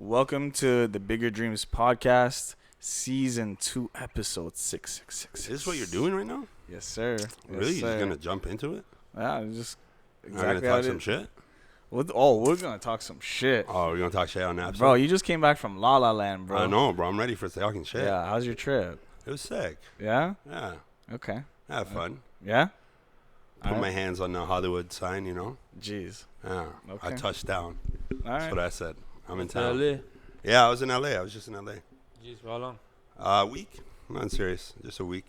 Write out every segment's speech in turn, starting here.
Welcome to the Bigger Dreams podcast, season 2, episode 666. Is this what you're doing right now? Yes, sir. Really? Yes, You're sir. just gonna jump into it? Yeah, just Exactly. Gonna talk some shit? we're gonna talk some shit. Oh, we're gonna talk shit on that episode? Bro, you just came back from La La Land, bro. I know, bro. I'm ready for talking shit. Yeah, how's your trip? It was sick. Yeah? Yeah. Okay. I had fun. Yeah? Put All my right. hands on the Hollywood sign, you know? Jeez. Yeah. Okay. I touched down. All That's right. what I said. I'm in town. LA. Yeah, I was in LA. I was just in LA. Jeez, for how long? A week. I'm not serious. Just a week.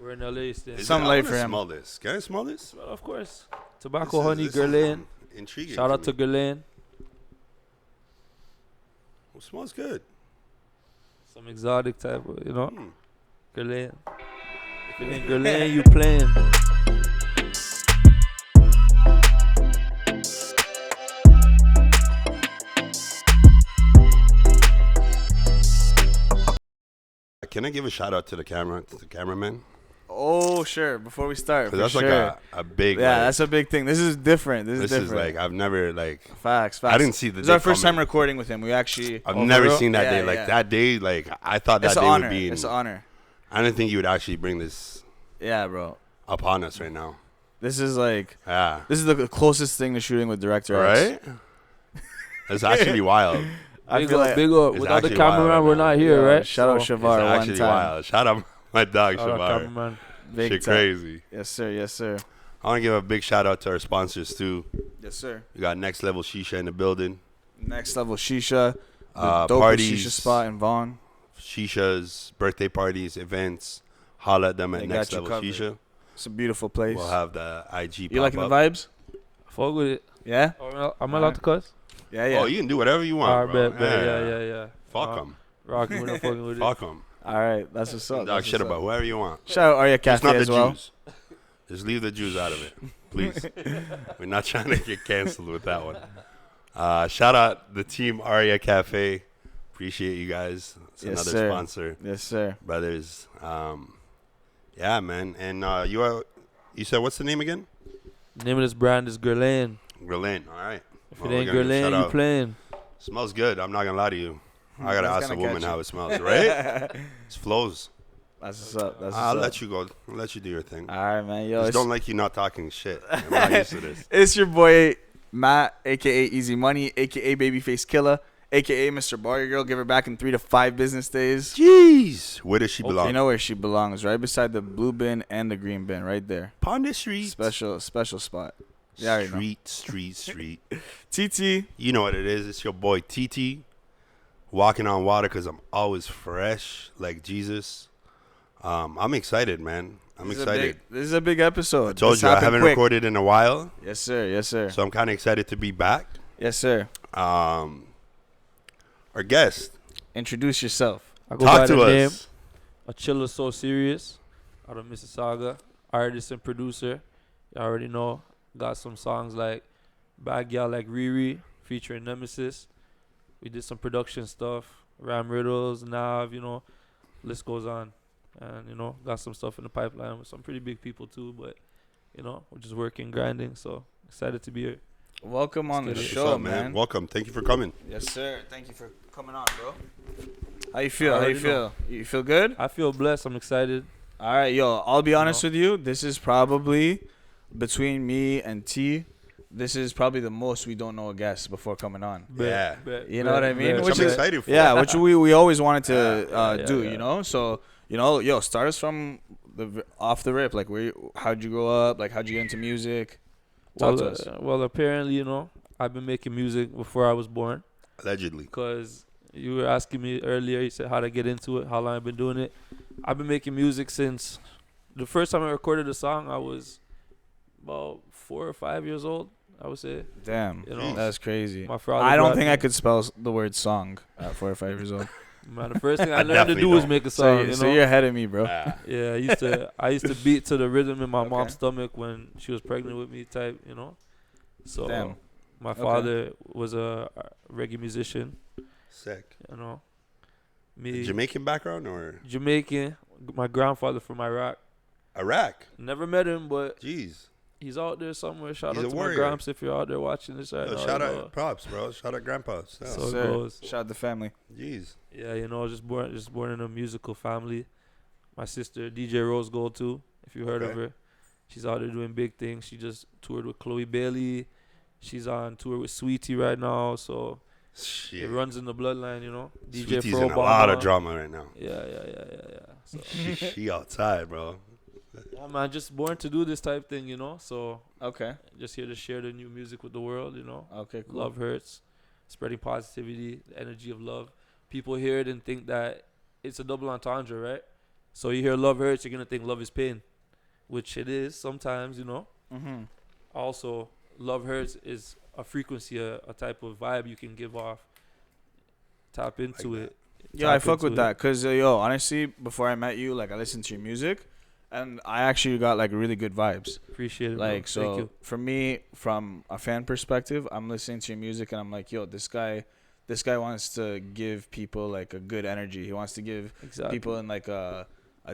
We're in LA still. Some I late wanna for him. Smell this. Can I smell this? Well, of course. Tobacco, This honey, is Guerlain. intriguing. Shout out to Guerlain. It smells good. Some exotic type of, you know, Hmm. Guerlain. If it ain't Guerlain, you playing. Can I give a shout out to the cameraman? Oh, sure. Before we start, for Because that's sure. like a big. Yeah, like, that's a big thing. This is different. This is This different. is like I've never like Facts. I didn't see the. This is day our first time coming. recording with him. We actually. I've Oh, never for real? seen that Yeah, day. Like yeah. that day, like I thought that It's an day honor. would be. It's an honor. I didn't think you would actually bring this Yeah, bro. upon us right now. This is like Yeah. this is the closest thing to shooting with Director X. Right. It's actually wild. I Big feel up, like big up. It's Without the actually wild cameraman, right we're now. not here, Yeah, right? Shout out So, It's Shavar one actually time. wild. Shout out my dog shout out Shavar. cameraman. Big Shit time. crazy. Yes, sir. Yes, sir. I want to give a big shout out to our sponsors too. Yes, sir. We got Next Level Shisha in the building. Next Level Shisha, the dopest Parties, shisha spot in Vaughan. Shishas, birthday parties, events. Holla at them They at got Next you Level covered. Shisha. It's a beautiful place. We'll have the IG. You liking the pop up. vibes? Fuck with it. Yeah. Am I allowed to cuss? Yeah, yeah. Oh, you can do whatever you want, Alright, bro. bet, bet. Yeah. Fuck them. Rocking, we're not fucking with it. Fuck them. All right, that's what's up. Talk That's shit what's about up. whoever you want. Shout out Arya Just Cafe not the as well. Jews. Just leave the Jews out of it, please. We're not trying to get canceled with that one. Shout out the team Arya Cafe. Appreciate you guys. It's Yes, another sir. sponsor, Yes, sir. brothers. Yeah, man. And you said what's the name again? Name of this brand is Guerlain. Guerlain. All right. If Well, it we're ain't gonna give a Guerlain, shout you out. playing. Smells good. I'm not gonna lie to you. I gotta That's ask a gonna woman catch how you. it smells, right? It flows. That's what's up. That's what's I'll up. let you go. I'll let you do your thing. All right, man. Yo, Just it's, don't like you not talking shit. I'm not used to this. it's your boy Matt, aka Easy Money, aka Babyface Killer, aka Mr. Bar Girl. Give her back in 3 to 5 business days. Jeez. Where does she Okay. belong? You know where she belongs, right beside the blue bin and the green bin, right there. Pond Street. Special spot. Yeah, I already know. Street. TT. You know what it is. It's your boy TT. Walking on water because I'm always fresh like Jesus. I'm excited, man. I'm excited. This is a big episode. I told This you I happened haven't quick. recorded in a while, Yes, sir. Yes, sir. so I'm kind of excited to be back. Yes, sir. Our guest, Introduce yourself. I go talk by to the name us. of Chillaa So Serious out of Mississauga. Artist and producer. You already know. Got some songs like Bad Gal Like Riri featuring Nemesis. We did some production stuff. Ram Riddles, Nav, you know. List goes on. And, you know, got some stuff in the pipeline with some pretty big people too. But, you know, we're just working, grinding. So excited to be here. Welcome on the What's show, What's up, man. Welcome. Thank you for coming. Yes, sir. Thank you for coming on, bro. How you feel? I How you already feel? know. You feel good? I feel blessed. I'm excited. All right, yo. I'll be honest know? with you. This is probably between me and T. This is probably the most we don't know a guest before coming on. Yeah. You know what I mean? Which Which I'm is- excited for. Yeah, which we always wanted to Yeah, do. yeah. You know, so yo, start us from off the rip. Like, how'd you grow up? Like, how'd you get into music? Talk to us. Well, apparently, you know, I've been making music before I was born. Allegedly. Because you were asking me earlier, you said how to get into it, how long I've been doing it. I've been making music since the first time I recorded a song, I was about 4 or 5 years old, I would say. Damn, You know, that's crazy. my father I don't brought think me- I could spell the word song at 4 or 5 years old. Man, the first thing I I learned to definitely do was don't. make a So, song, you, you so know. you're ahead of me, bro. Yeah. Yeah, I used to beat to the rhythm in my Okay. mom's stomach when she was pregnant with me type, you know. So Damn. my Okay. father was a reggae musician, Sick. you know. Me Jamaican background or Jamaican, my grandfather from Iraq. Iraq? Never met him, but Jeez. He's out there somewhere. Shout He's out a to warrior. my Gramps if you're out there watching this right Yo, now. shout you out know. props, bro. Shout out grandpa. So So, it Sir, goes. shout out the family. jeez. Yeah, you know, just born in a musical family. My sister, DJ Rose Gold too, if you heard of Okay. her. She's out there doing big things. She just toured with Chloe Bailey. She's on tour with Sweetie right now. So Shit. it runs in the bloodline, you know. DJ Sweetie's Pharelll in a lot of Bomber. drama right now. Yeah. So She outside, bro. yeah, man, just born to do this type thing, you know. So Okay. just here to share the new music with the world, you know. Okay. Cool. Love Hertz, spreading positivity, the energy of love. People hear it and think that it's a double entendre, right? So you hear Love Hertz, you're gonna think love is pain, which it is sometimes, you know. Mm-hmm. Also, Love Hertz is a frequency, a type of vibe you can give off. Tap into Like it. Yeah, I Tap fuck into with it. that. Cause yo, honestly, before I met you, like I listened to your music, and I actually got like really good vibes. Appreciate it, bro. Like Thank so, you. for me, from a fan perspective, I'm listening to your music and I'm like, yo, this guy wants to give people like a good energy. He wants to give Exactly. people in like a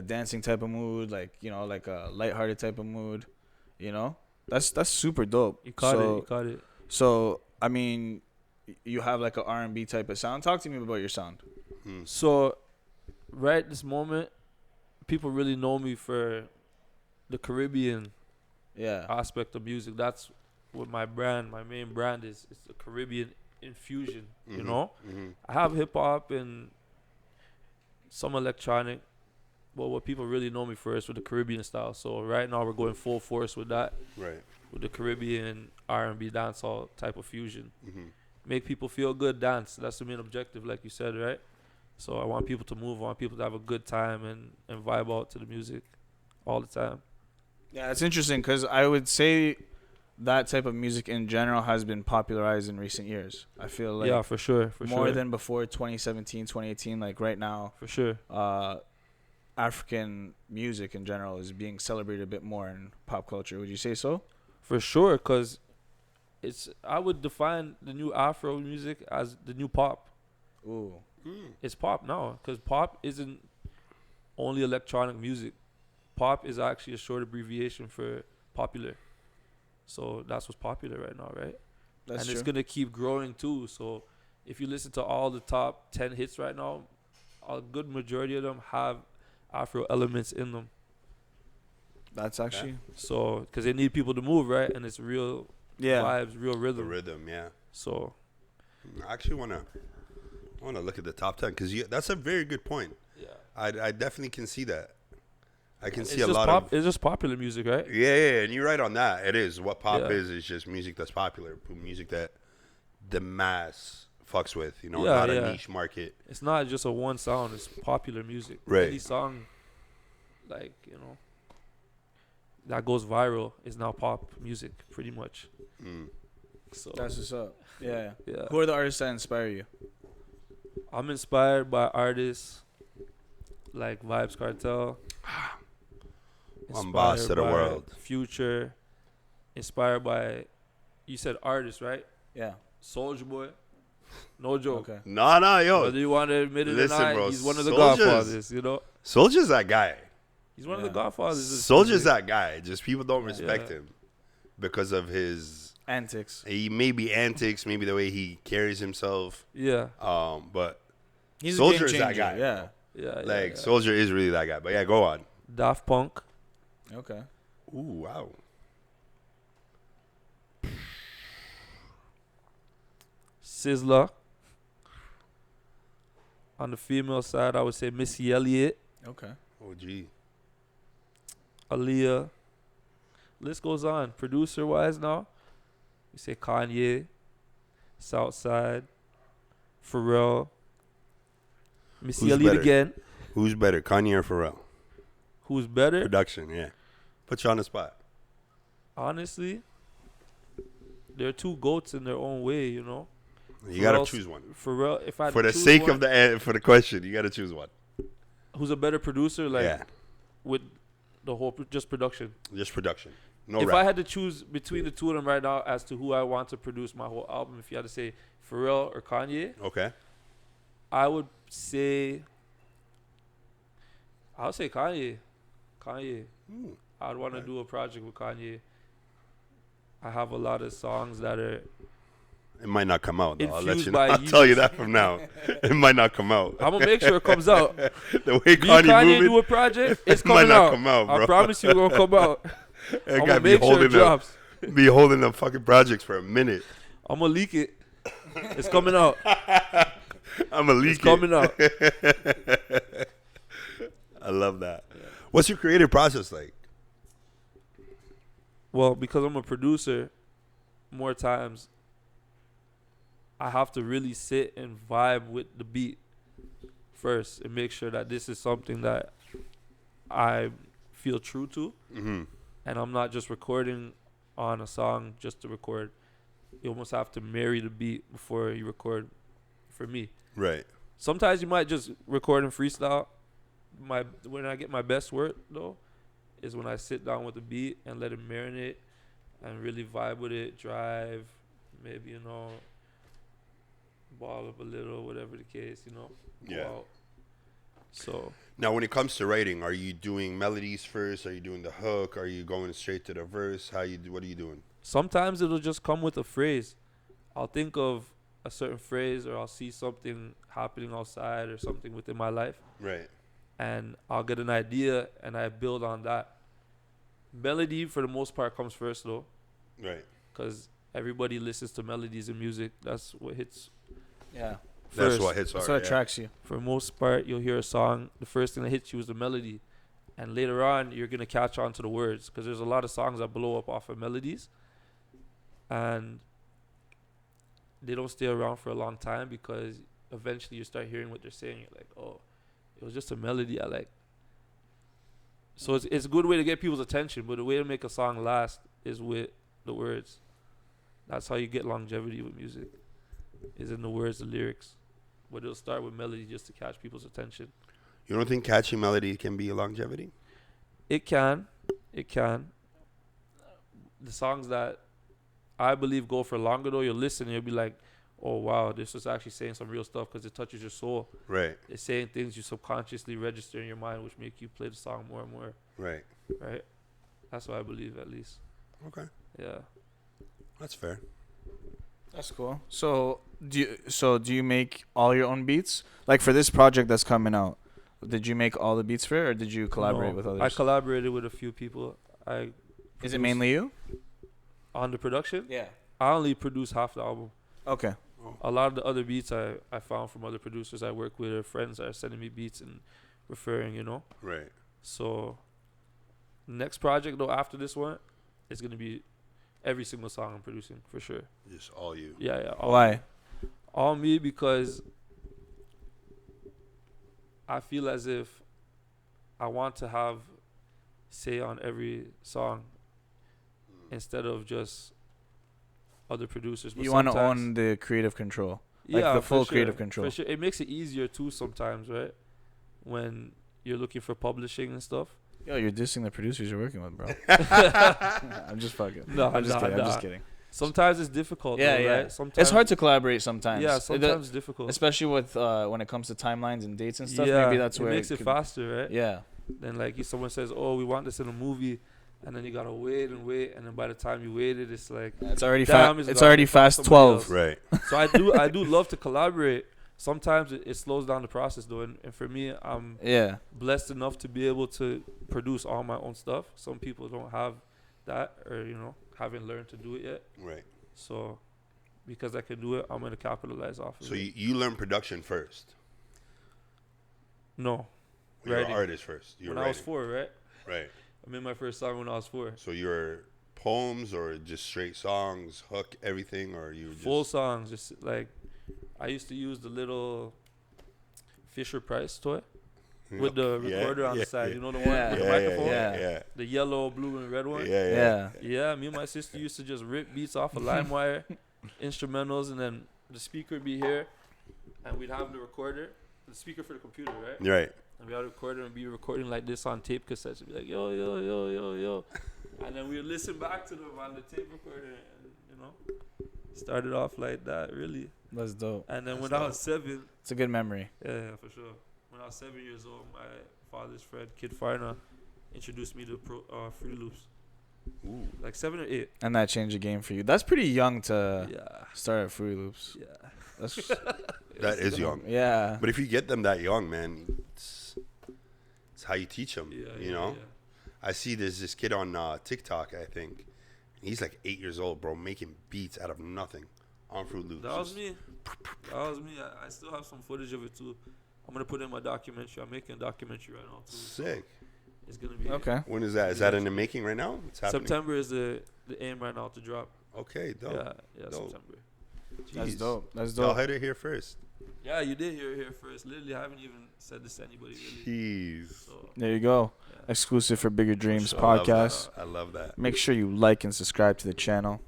dancing type of mood, like you know, like a lighthearted type of mood. You know, that's super dope. You caught so, it. You caught it. So I mean, you have like a R&B type of sound. Talk to me about your sound. So, right this moment, people really know me for the Caribbean Yeah. aspect of music. That's what my main brand is. It's the Caribbean infusion, you know? Mm-hmm. I have hip hop and some electronic, but what people really know me for is with the Caribbean style. So right now we're going full force with that, Right. with the Caribbean R&B dancehall type of fusion. Mm-hmm. Make people feel good, dance. That's the main objective, like you said, right? So I want people to move. I want people to have a good time and vibe out to the music all the time. Yeah, it's interesting because I would say that type of music in general has been popularized in recent years. I feel like Yeah, for sure. more than before 2017, 2018. Like right now, For sure. African music in general is being celebrated a bit more in pop culture. Would you say so? For sure, because I would define the new Afro music as the new pop. Ooh. It's pop now, because pop isn't only electronic music. Pop is actually a short abbreviation for popular. So that's what's popular right now, right? That's and true. it's going to keep growing too. So if you listen to all the top 10 hits right now, a good majority of them have Afro elements in them. That's actually So, because they need people to move, right? And it's real vibes, real The rhythm. rhythm, yeah. So, I actually wanna look at the top 10 because that's a very good point. yeah. I definitely can see that. I can see It's a just lot of it's just popular music, right? yeah, and you're right on that. It is what pop Yeah. is just music that's popular, music that the mass fucks with. You know, Yeah, not yeah. a niche market. It's not just a one sound, it's popular music. Right. Any song, like, you know, that goes viral is now pop music, pretty much. Mm. So, that's what's up. Yeah. yeah. Who are the artists that inspire you? I'm inspired by artists like Vibes Cartel. I'm boss to the by world. Future. Inspired by, you said artist, right? Yeah. Soulja Boy. No joke. Okay. No, yo. Whether you want to admit it Listen, or not, bro, he's one of the Soulja's- Godfathers, you know? Soulja's that guy. He's one of Yeah. the Godfathers. Soulja's that guy. Just people don't respect Yeah. him because of his Antics. maybe antics, maybe the way he carries himself. Yeah. But He's Soulja a game is that changer, guy. Yeah. Yeah. like yeah. Soulja is really that guy. But yeah, go on. Daft Punk. Okay. Ooh, wow. Sizzla. On the female side, I would say Missy Elliott, Okay. Oh, gee. Aaliyah. List goes on. Producer wise now, you say Kanye, Southside, Pharrell, Missy Who's Elliott better? again. Who's better, Kanye or Pharrell? Who's better? Production, yeah. Put you on the spot. Honestly, they're two goats in their own way, you know. You gotta Pharrell's- choose one. Pharrell, if I had For to the choose sake one, of for the question, you gotta choose one. who's a better producer, like yeah, with the whole just production. just production. No If rap. I had to choose between the two of them right now as to who I want to produce my whole album, if you had to say Pharrell or Kanye, Okay. I would say Kanye. Kanye. Hmm. I'd want to Okay. do a project with Kanye. I have a lot of songs that are It might not come out, though. I'll let infused you know. by I'll tell you years. that from now. It might not come out. I'm gonna make sure it comes out. The way Me and Kanye moving, do a project, it's it might coming not out. come out, bro. I promise you, it's gonna come out. That I'm guy gonna be make sure holding it them, drops. be holding them fucking projects for a minute. I'm gonna leak it. It's coming out. I'm gonna leak It's coming out. I love that. Yeah. What's your creative process like? Well, because I'm a producer, more times I have to really sit and vibe with the beat first and make sure that this is something that I feel true to. Mm-hmm. And I'm not just recording on a song just to record. You almost have to marry the beat before you record, for me. Right. Sometimes you might just record and freestyle. When I get my best work, though, is when I sit down with the beat and let it marinate and really vibe with it, drive, maybe, ball up a little, whatever the case, go Yeah. out. So Now, when it comes to writing, are you doing melodies first? Are you doing the hook? Are you going straight to the verse? What are you doing? sometimes it'll just come with a phrase. I'll think of a certain phrase, or I'll see something happening outside or something within my life, Right. and I'll get an idea and I build on that. Melody, for the most part, comes first, though, Right. because everybody listens to melodies in music. That's what hits Yeah. That's first. what hits That's hard. what attracts you. For the most part, you'll hear a song, the first thing that hits you is the melody, and later on you're gonna catch on to the words, because there's a lot of songs that blow up off of melodies, and they don't stay around for a long time, because eventually you start hearing what they're saying. You're like, oh, it was just a melody I like. So it's a good way to get people's attention, but the way to make a song last is with the words. That's how you get longevity with music, is in the words, the lyrics. But it'll start with melody just to catch people's attention. You don't think catchy melody can be a longevity? It can. The songs that I believe go for longer, though, you'll listen and you'll be like, oh, wow, this is actually saying some real stuff, because it touches your soul. Right. It's saying things you subconsciously register in your mind, which make you play the song more and more. Right. Right? That's what I believe, at least. Okay. Yeah. That's fair. That's cool. So do you make all your own beats? Like for this project that's coming out, did you make all the beats for it, or did you collaborate with others? I collaborated with a few people. Is it mainly you? On the production? Yeah. I only produce half the album. Okay. A lot of the other beats I found from other producers I work with, or friends that are sending me beats and referring, Right. So next project, though, after this one, it's going to be every single song I'm producing, for sure. Just all you. Yeah. Why? All me, because I feel as if I want to have say on every song instead of just other producers. But You want to own the creative control. Like the full creative control. For sure. It makes it easier, too, sometimes, right? When you're looking for publishing and stuff. Yo, you're dissing the producers you're working with, bro. I'm just fucking. No, I'm just kidding. I'm just kidding. Sometimes it's difficult. Yeah, though, yeah. Right? Sometimes It's hard to collaborate sometimes. Yeah, sometimes it's difficult. Especially with when it comes to timelines and dates and stuff. Yeah, Maybe that's where it makes it faster, right? Yeah. Then like someone says, "Oh, we want this in a movie," and then you gotta wait, and then by the time you waited, it's like It's already damn, it's already fast somebody 12. else. Right. So I do love to collaborate. Sometimes it slows down the process, though, and for me, I'm blessed enough to be able to produce all my own stuff. Some people don't have that, or haven't learned to do it yet. Right. So because I can do it, I'm gonna capitalize off of it. So you learn production first. No. You're an Writing. artist first. You're When I was 4, right? Right. I made my first song when I was 4. So you're poems or just straight songs, hook, everything, or you just Full songs, just like I used to use the little Fisher Price toy with the recorder on the side. You know the one with the microphone? Yeah. The yellow, blue, and red one? Yeah. Me and my sister used to just rip beats off of LimeWire, instrumentals, and then the speaker would be here, and we'd have the recorder, the speaker for the computer, right? Right. And we had a recorder and be recording like this on tape cassettes. And be like, yo, yo, yo, yo, yo. And then we would listen back to them on the tape recorder and, started off like that, really. That's dope. And then when I was 7. It's a good memory. Yeah, for sure. When I was 7 years old, my father's friend, Kid Pharelll, introduced me to Free Loops. Ooh. Like 7 or 8. And that changed the game for you. That's pretty young to Yeah. start at Fruity Loops. Yeah. That's That is young. yeah. But if you get them that young, man, it's how you teach them. Yeah. You know. I see there's this kid on TikTok, I think. He's like 8 years old, bro, making beats out of nothing on Fruit Loops. That was me. I still have some footage of it too. I'm gonna put it in my documentary. I'm making a documentary right now too. Sick. It's gonna be Okay. When is that? Is that in the making right now? It's happening. September is the aim right now to drop. Okay, dope. Yeah, Dope. September. That's Jeez. dope. That's Y'all dope. heard it here first. Yeah, you did hear it here first. Literally, I haven't even said this to anybody really. Jeez. So There you go. yeah. Exclusive for Bigger Dreams sure. podcast. I love that. Make sure you like and subscribe to the channel.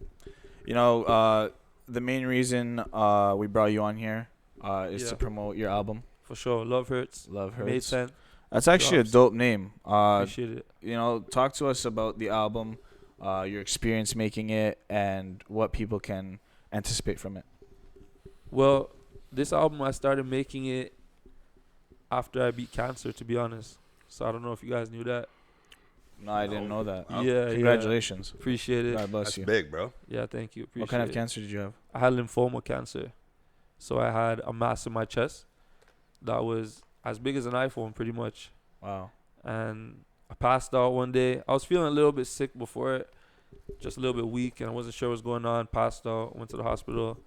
You know, the main reason we brought you on here is to promote your album. For sure, Love Hertz. Love May Hertz. 10th. That's actually Drops. a dope name. Appreciate it. You know, talk to us about the album, your experience making it, and what people can anticipate from it. Well, this album I started making it after I beat cancer, to be honest. So I don't know if you guys knew that. No, I didn't know that. Wow. Yeah, Congratulations. yeah. Appreciate it. God bless That's you. big, bro. Yeah, thank you. Appreciate What kind of it. cancer did you have? I had lymphoma cancer. So I had a mass in my chest that was as big as an iPhone, pretty much. Wow. And I passed out one day. I was feeling a little bit sick before it, just a little bit weak, and I wasn't sure what was going on. Passed out, went to the hospital,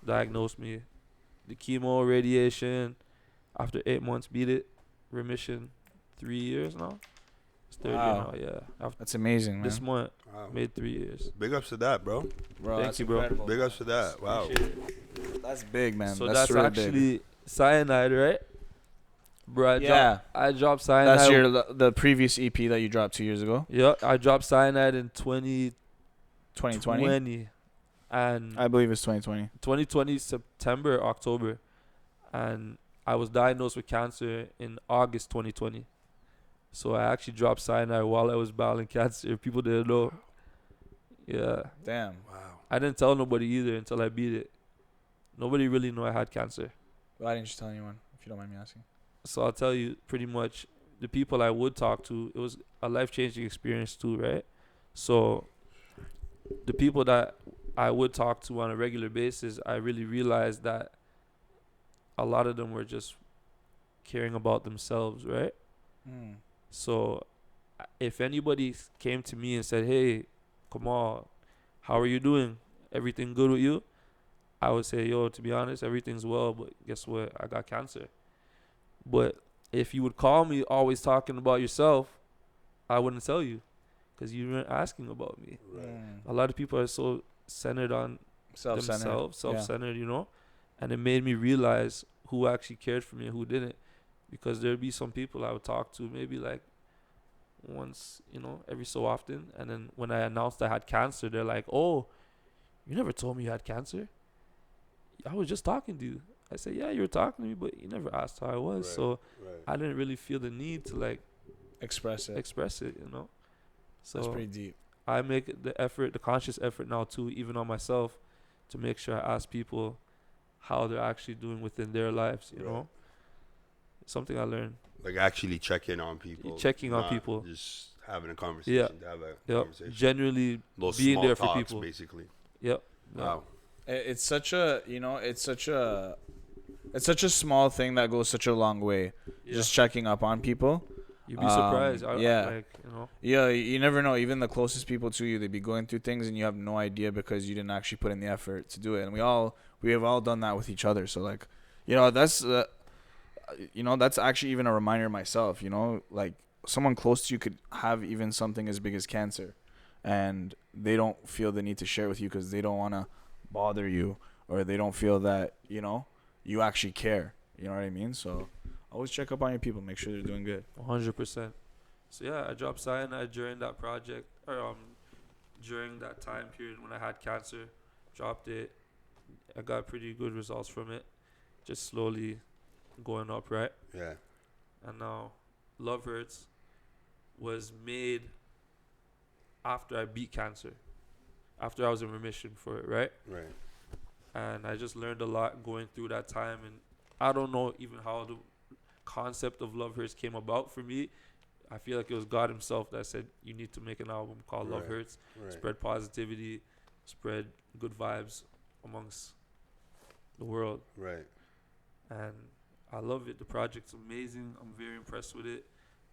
diagnosed me. The chemo, radiation, after 8 months, beat it. Remission, 3 years now. It's third Wow. year now, yeah. After That's amazing, man. this month, Wow. made 3 years. Big ups to that, bro. Bro, Thank that's you, bro. incredible. Big ups to that. Wow. Appreciate it. That's big, man. So that's that's really actually cyanide, right? Bro, Yeah. I dropped cyanide. That's the previous EP that you dropped 2 years ago, Yeah, I dropped cyanide in 2020. 2020. And I believe it's 2020. 2020 September, October. And I was diagnosed with cancer in August 2020. So I actually dropped cyanide while I was battling cancer. People didn't know. Yeah. Damn. Wow. I didn't tell nobody either until I beat it. Nobody really knew I had cancer. Why didn't you tell anyone, if you don't mind me asking? So I'll tell you pretty much the people I would talk to, it was a life-changing experience too, right? So the people that I would talk to on a regular basis, I really realized that a lot of them were just caring about themselves, right? Mm. So if anybody came to me and said, hey, come on, how are you doing? Everything good with you? I would say, yo, to be honest, everything's well, but guess what? I got cancer. But if you would call me always talking about yourself, I wouldn't tell you because you weren't asking about me. Mm. A lot of people are so centered on Self-centered. themselves, Yeah. self-centered, you know? And it made me realize who actually cared for me and who didn't. Because there'd be some people I would talk to maybe like once, you know, every so often. And then when I announced I had cancer, they're like, oh, you never told me you had cancer? I was just talking to you. I said, yeah, you were talking to me, but you never asked how I was. Right. So Right. I didn't really feel the need to like Express it. express it, you know? That's So pretty deep. I make the effort, the conscious effort now too, even on myself, to make sure I ask people how they're actually doing within their lives, you Right. know? Something I learned. Like actually checking on people. Checking on not people. Just having a conversation. To have a Yep. conversation. Genuinely Those being small there for talks, people. basically. Yep. Wow. It's such a, you know, it's such a small thing that goes such a long way. Yeah. Just checking up on people. You'd be surprised. yeah. Like, you know. Yeah, you never know. Even the closest people to you, they be going through things and you have no idea because you didn't actually put in the effort to do it. And we have all done that with each other. So like, you know, that's that's actually even a reminder myself. You know, like someone close to you could have even something as big as cancer, and they don't feel the need to share with you because they don't want to bother you, or they don't feel that you actually care. You know what I mean? So always check up on your people, make sure they're doing good. 100%. So yeah, I dropped cyanide during that project, or during that time period when I had cancer. Dropped it. I got pretty good results from it. Just slowly going up, right? Yeah. And now Love Hertz was made after I beat cancer. After I was in remission for it, right? Right. And I just learned a lot going through that time. And I don't know even how the concept of Love Hertz came about for me. I feel like it was God himself that said you need to make an album called Love Hertz, spread positivity, spread good vibes amongst the world. Right. And I love it. The project's amazing. I'm very impressed with it.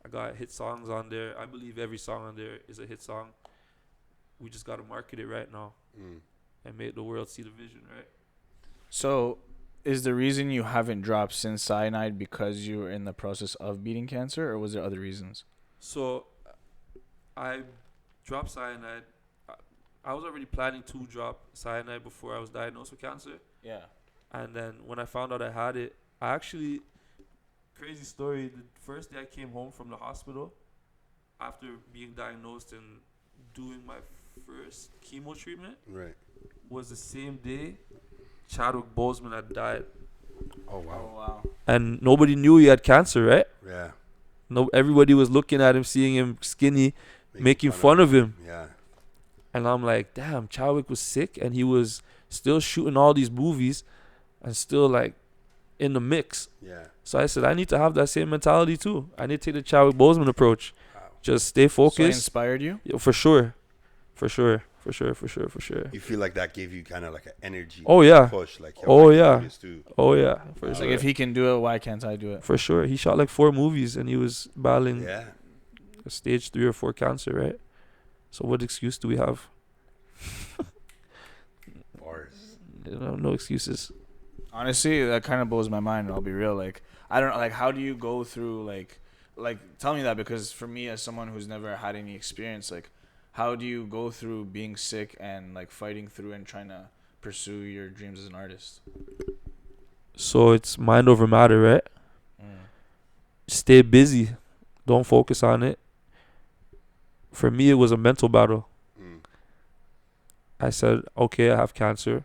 I got hit songs on there. I believe every song on there is a hit song. We just got to market it right now and make the world see the vision, right? So, is the reason you haven't dropped since Cyanide because you were in the process of beating cancer, or was there other reasons? So, I dropped Cyanide. I was already planning to drop Cyanide before I was diagnosed with cancer. Yeah. And then when I found out I had it, I actually, crazy story, the first day I came home from the hospital after being diagnosed and doing my first chemo treatment was the same day Chadwick Boseman had died. Oh, wow. Oh, wow. And nobody knew he had cancer, right? Yeah. No, everybody was looking at him, seeing him skinny, making fun of him. Yeah. And I'm like, damn, Chadwick was sick and he was still shooting all these movies and still like in the mix. Yeah. So I said, I need to have that same mentality too. I need to take the Chadwick Boseman approach. Wow. Just stay focused. So it inspired you? Yeah, for sure. For sure. You feel like that gave you kind of like an energy push. Like, oh, I yeah. can do this too. Oh, yeah. For It's sure. like, if he can do it, why can't I do it? For sure. He shot like 4 movies and he was battling stage 3 or 4 cancer, right? So what excuse do we have? Bars. No excuses. Honestly, that kind of blows my mind. I'll be real. Like, I don't know. Like, how do you go through, like, tell me that, because for me, as someone who's never had any experience, like, how do you go through being sick and, like, fighting through and trying to pursue your dreams as an artist? So it's mind over matter, right? Stay busy. Don't focus on it. For me, it was a mental battle. I said, okay, I have cancer.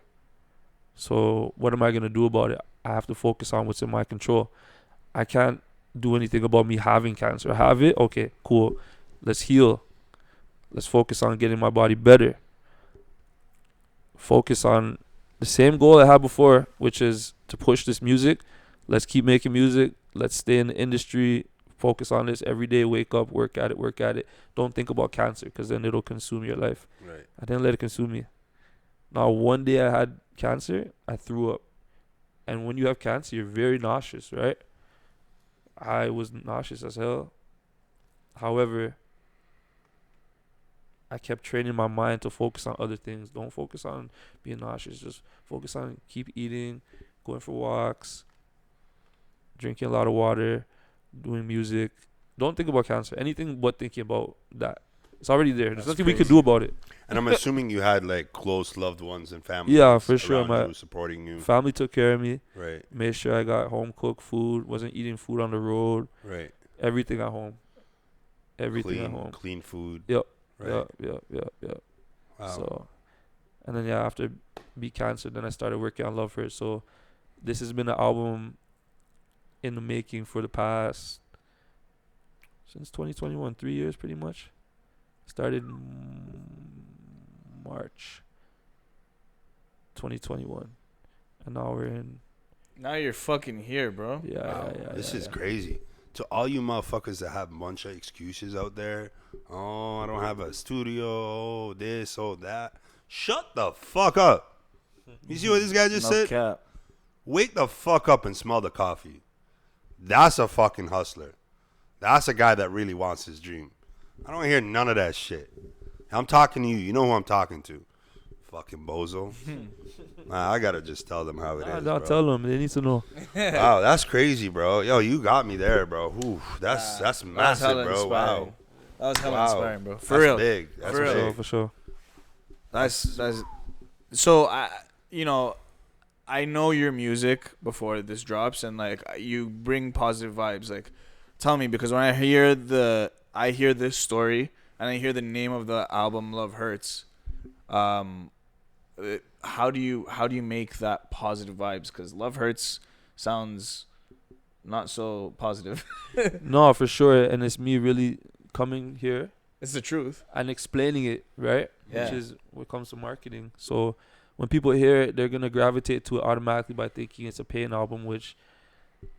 So what am I going to do about it? I have to focus on what's in my control. I can't do anything about me having cancer. I have it? Okay, cool. Let's heal. Let's focus on getting my body better. Focus on the same goal I had before, which is to push this music. Let's keep making music. Let's stay in the industry. Focus on this every day. Wake up, work at it. Don't think about cancer, because then it'll consume your life. Right. I didn't let it consume me. Now, one day I had cancer, I threw up. And when you have cancer, you're very nauseous, right? I was nauseous as hell. However, I kept training my mind to focus on other things. Don't focus on being nauseous. Just focus on keep eating, going for walks, drinking a lot of water, doing music. Don't think about cancer. Anything but thinking about that. It's already there. There's nothing we could do about it. And I'm assuming you had like close loved ones and family. Yeah, for sure. My supporting you. Family took care of me. Right. Made sure I got home cooked food. Wasn't eating food on the road. Right. Everything at home. Everything at home. Clean food. Yep. Right. Yep. Wow. So, and then after beat cancer, then I started working on Love Hertz. So, this has been an album in the making for the past since 2021, 3 years pretty much. Started March 2021, and now we're in. Now you're fucking here, bro. Yeah. This is crazy. To all you motherfuckers that have a bunch of excuses out there, oh, I don't have a studio, oh, this, oh, that. Shut the fuck up. You see what this guy just said? Cap. Wake the fuck up and smell the coffee. That's a fucking hustler. That's a guy that really wants his dream. I don't hear none of that shit. I'm talking to you. You know who I'm talking to. Fucking bozo. Nah, I gotta just tell them how it is, I'll bro. tell them. They need to know. Wow, that's crazy, bro. Yo, you got me there, bro. Ooh, that's massive, bro. Inspiring. Wow. That was hella inspiring, bro. For That's real. big. That's For real. big. For sure. That's so I know your music before this drops, and like you bring positive vibes. Like, tell me, because when I hear this story and I hear the name of the album Love Hertz, how do you make that positive vibes? Because Love Hertz sounds not so positive. No, for sure. And it's me really coming here It's the truth. and explaining it, right? Yeah. Which is what comes to marketing. So when people hear it, they're going to gravitate to it automatically by thinking it's a pain album, which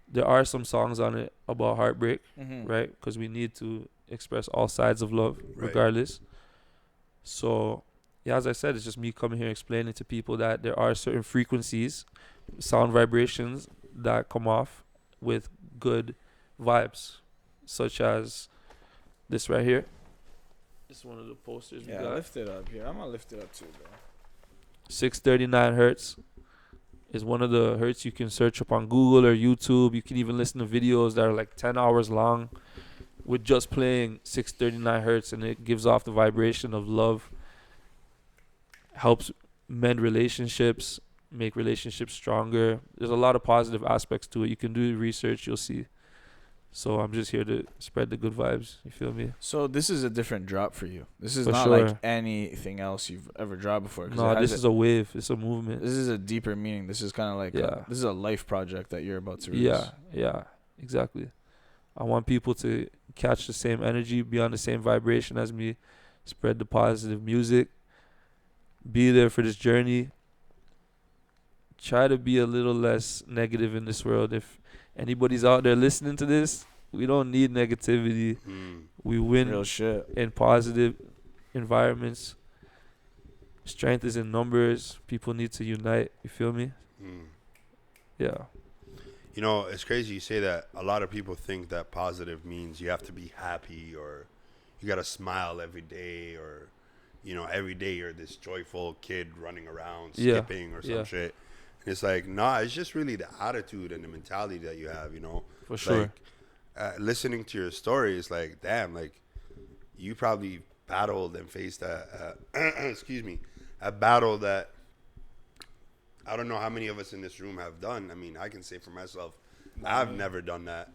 there are some songs on it about heartbreak, Mm-hmm. right? Because we need to express all sides of love, Right. regardless. So, yeah, as I said, it's just me coming here explaining to people that there are certain frequencies, sound vibrations that come off with good vibes, such as this right here. This is one of the posters we Yeah, got. lift it up here. I'm gonna lift it up too, bro. 639 hertz is one of the hertz you can search up on Google or YouTube. You can even listen to videos that are like 10 hours long with just playing 639 hertz, and it gives off the vibration of love, helps mend relationships, make relationships stronger. There's a lot of positive aspects to it. You can do research, you'll see. So I'm just here to spread the good vibes. You feel me? So this is a different drop for you. This is For not sure. like anything else you've ever dropped before. 'Cause No, it has this is a wave. It's a movement. this is a deeper meaning. This is kind of like Yeah. this is a life project that you're about to release. Yeah, exactly. I want people to catch the same energy, be on the same vibration as me, spread the positive music, be there for this journey. Try to be a little less negative in this world. If anybody's out there listening to this, we don't need negativity. We win Real shit. in positive environments. Strength is in numbers. People need to unite. You feel me? Yeah. You know, it's crazy you say that. A lot of people think that positive means you have to be happy or you got to smile every day or, you know, every day you're this joyful kid running around, skipping or some shit. And it's like, nah, it's just really the attitude and the mentality that you have, you know. For sure. Like, listening to your story is like, damn, like you probably battled and faced a battle that I don't know how many of us in this room have done. I mean, I can say for myself, I've never done that.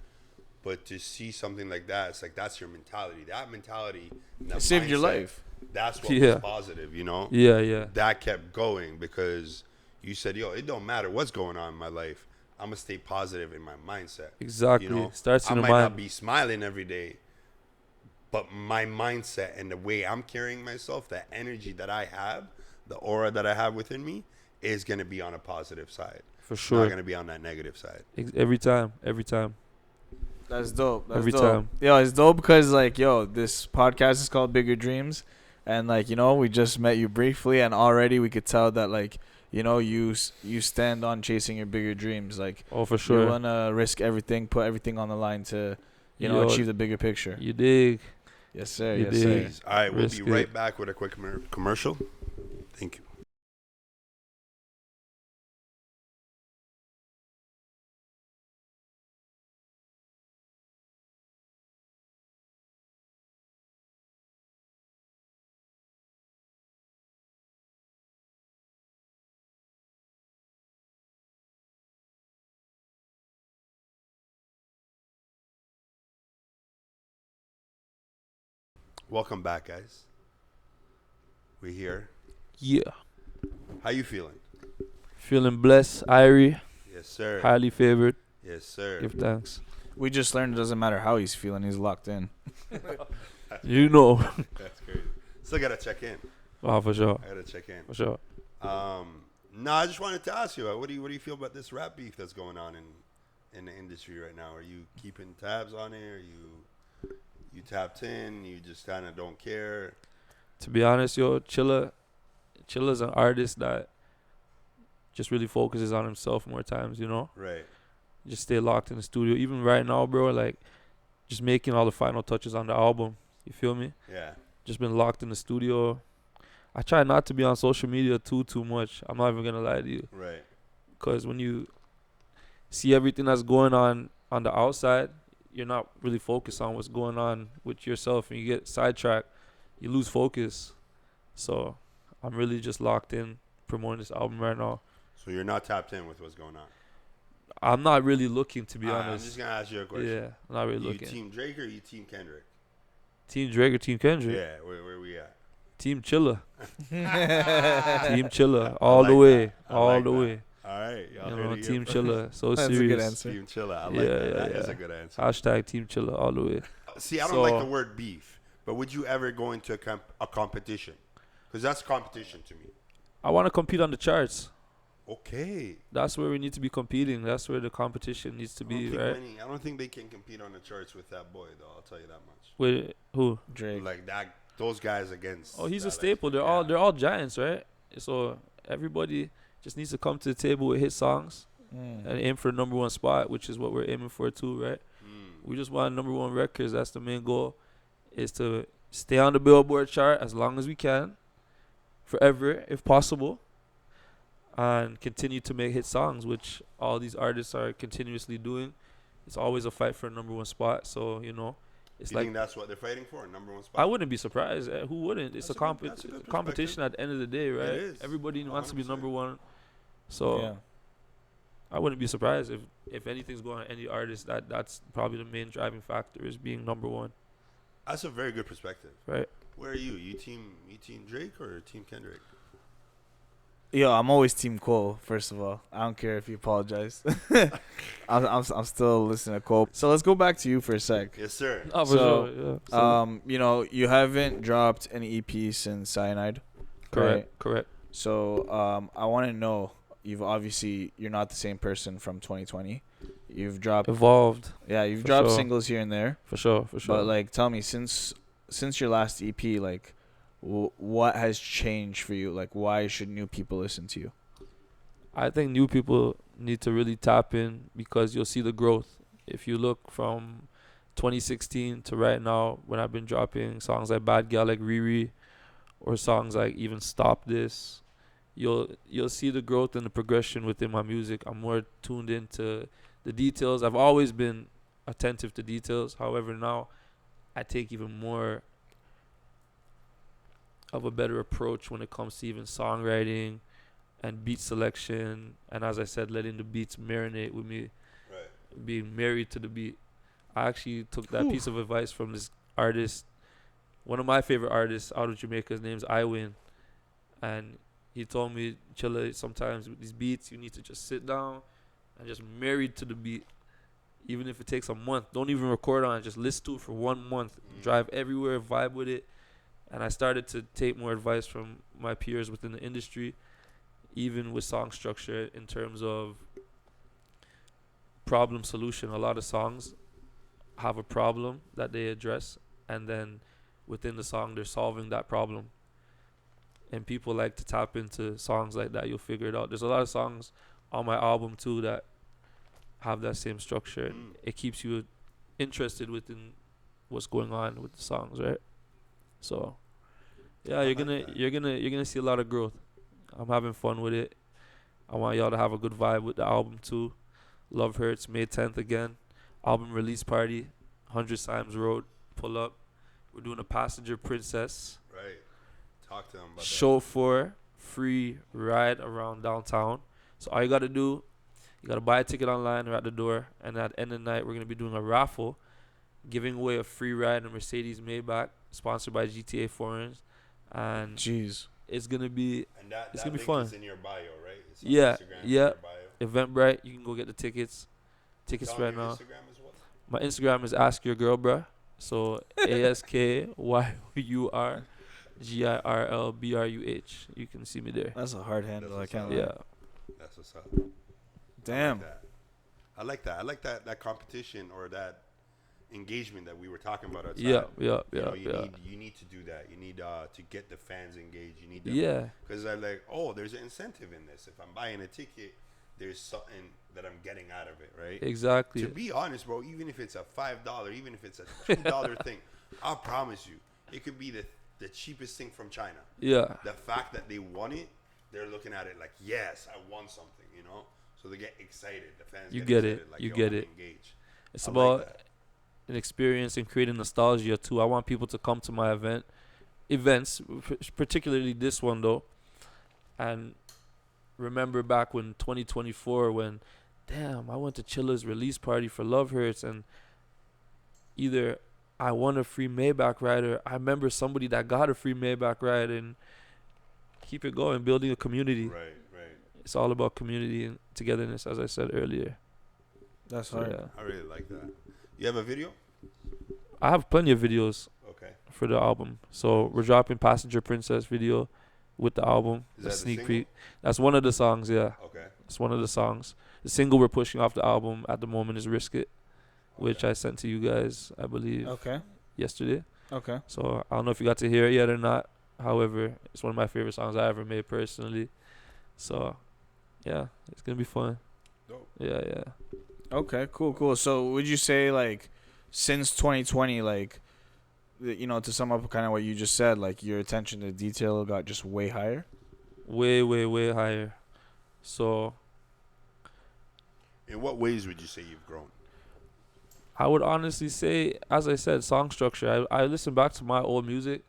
But to see something like that, it's like that's your mentality. That mentality, that It saved your mindset, life. That's what was positive, you know? Yeah. That kept going because you said, yo, it don't matter what's going on in my life. I'm going to stay positive in my mindset. Exactly. You know? Starts in I the might mind. not be smiling every day, but my mindset and the way I'm carrying myself, the energy that I have, the aura that I have within me is going to be on a positive side. For It's sure. not going to be on that negative side. Every time. That's dope. That's Every dope. time. Yo, it's dope because like, yo, this podcast is called Bigger Dreams, and like, you know, we just met you briefly, and already we could tell that like, you know, you stand on chasing your bigger dreams. Like, Oh, for sure. you wanna risk everything, put everything on the line to, you know, Yo, achieve the bigger picture. You dig. Yes, sir. you Yes, dig. sir. All right, we'll Risk be right it. back with a quick commercial. Thank you. Welcome back, guys. We're here. Yeah. How you feeling? Feeling blessed, Irie. Yes, sir. Highly favored. Yes, sir. Give thanks. We just learned it doesn't matter how he's feeling, he's locked in. You know. That's crazy. Still gotta check in. Oh, for sure. I gotta check in. For sure. No, I just wanted to ask you, what do you feel about this rap beef that's going on in the industry right now? Are you keeping tabs on it? Are you tapped in? You just kind of don't care? To be honest, yo, Chilla's an artist that just really focuses on himself more times, you know? Right. Just stay locked in the studio. Even right now, bro, like, just making all the final touches on the album. You feel me? Yeah. Just been locked in the studio. I try not to be on social media too much. I'm not even going to lie to you. Right. Because when you see everything that's going on the outside, you're not really focused on what's going on with yourself, and you get sidetracked. You lose focus. So I'm really just locked in promoting this album right now. So you're not tapped in with what's going on? I'm not really looking, to be All right, honest. I'm just going to ask you a question. Yeah, I'm not really You looking. team Drake or you team Kendrick? Team Drake or Team Kendrick? Yeah, where we at? Team Chillaa. Team Chillaa. All like the way. that. I All like the that. way. All right. Y'all You heard know, it Team here Chillaa. So That's a serious. good answer. Team Chillaa. I like Yeah, that. yeah, That is yeah. a good answer. Hashtag Team Chillaa all the way. See, I don't So- like the word beef, but would you ever go into a competition? Because that's competition to me. I want to compete on the charts. Okay. That's where we need to be competing. That's where the competition needs to be, right? I don't think they can compete on the charts with that boy, though. I'll tell you that much. With who? Drake. Like that, those guys against. Oh, he's that, a staple. like, They're all giants, right? So everybody just needs to come to the table with hit songs and aim for the number one spot, which is what we're aiming for too, right? We just want number one records. That's the main goal, is to stay on the Billboard chart as long as we can, forever if possible, and continue to make hit songs, which all these artists are continuously doing. It's always a fight for a number one spot. So, it's you like, think that's what they're fighting for, number one spot? I wouldn't be surprised. Who wouldn't? It's That's a a good competition at the end of the day, right? It is. Everybody wants to be 100%. number one. So Yeah. I wouldn't be surprised if anything's going on any artist, that's probably the main driving factor, is being number one, That's a very good perspective. right? Where are you? You team Drake or team Kendrick? Yo, I'm always Team Cole. First of all, I don't care if you apologize. I'm still listening to Cole. So let's go back to you for a sec. Yes, sir. Oh, for So, sure. Yeah. You haven't dropped an EP since Cyanide. Correct. So, I want to know. You're not the same person from 2020. You've dropped, Evolved. yeah, you've For dropped sure. singles here and there. For sure. But like, tell me, since your last EP, like, what has changed for you? Like, why should new people listen to you? I think new people need to really tap in, because you'll see the growth. If you look from 2016 to right now, when I've been dropping songs like Bad Gal like Riri, or songs like even Stop This, you'll see the growth and the progression within my music. I'm more tuned into the details. I've always been attentive to details. However, now I take even more of a better approach when it comes to even songwriting and beat selection, and as I said, letting the beats marinate with me, Right. being married to the beat. I actually took that piece of advice from this artist, one of my favorite artists out of Jamaica. His name's Iwin, and he told me, Chillaa, sometimes with these beats you need to just sit down and just married to the beat, even if it takes a month. Don't even record on it, just listen to it for 1 month, drive everywhere, vibe with it. And I started to take more advice from my peers within the industry, even with song structure, in terms of problem solution. A lot of songs have a problem that they address, and then within the song they're solving that problem. And people like to tap into songs like that. You'll figure it out. There's a lot of songs on my album too that have that same structure. And it keeps you interested within what's going on with the songs, right? So yeah, you're gonna see a lot of growth. I'm having fun with it. I want y'all to have a good vibe with the album too. Love Hertz, May 10th again. Album release party, 100 Symes Road. Pull up. We're doing a Passenger Princess. Right. Talk to them about Chauffeur free ride around downtown. So all you gotta do, you gotta buy a ticket online or at the door, and at the end of the night we're gonna be doing a raffle, giving away a free ride in a Mercedes Maybach, sponsored by GTA Foreigns, and Jeez. it's gonna be And that it's gonna be link fun. is in your bio, right? It's on Yeah, Instagram, yeah. in your bio. Eventbrite. You can go get the tickets. Tickets Tell 'em right your now. Instagram is what? My Instagram is Ask Your Girl, bruh. So ASKYURGIRLBRUH. You can see me there. That's a hard handle. I That's can't what's lie. Yeah. That's what's up. Damn. I like that. I like that competition or that engagement that we were talking about outside. Yeah. You need to do that. You need to get the fans engaged. You need them. Yeah. Because they're like, oh, there's an incentive in this. If I'm buying a ticket, there's something that I'm getting out of it, right? Exactly. To be honest, bro, even if it's a $5, even if it's a $2 thing, I promise you, it could be the cheapest thing from China. Yeah. The fact that they won it, they're looking at it like, yes, I won something, you know? So they get excited. The fans You get get excited. it. Like, You yo, get I'm it. engaged. It's I about like that. an experience and creating nostalgia too. I want people to come to my events, particularly this one though, and remember back when 2024, when damn, I went to Chilla's release party for Love Hertz, and either I won a free Maybach ride, or I remember somebody that got a free Maybach ride, and keep it going, building a community. Right. It's all about community and togetherness, as I said earlier. That's So, hard. yeah. I really like that. You have a video? I have plenty of videos Okay. for the album. So we're dropping Passenger Princess video with the album. Is A that the sneak single? peek. That's one of the songs. Yeah, Okay. it's one of the songs. The single we're pushing off the album at the moment is "Risk It," which I sent to you guys, I believe, yesterday. Okay. So I don't know if you got to hear it yet or not. However, it's one of my favorite songs I ever made personally. So, yeah, it's gonna be fun. Dope. Yeah. Okay. Cool. So would you say like since 2020, like to sum up kind of what you just said, like your attention to detail got just way higher? Way higher. So In what ways would you say you've grown? I would honestly say, as I said, song structure. I listen back to my old music,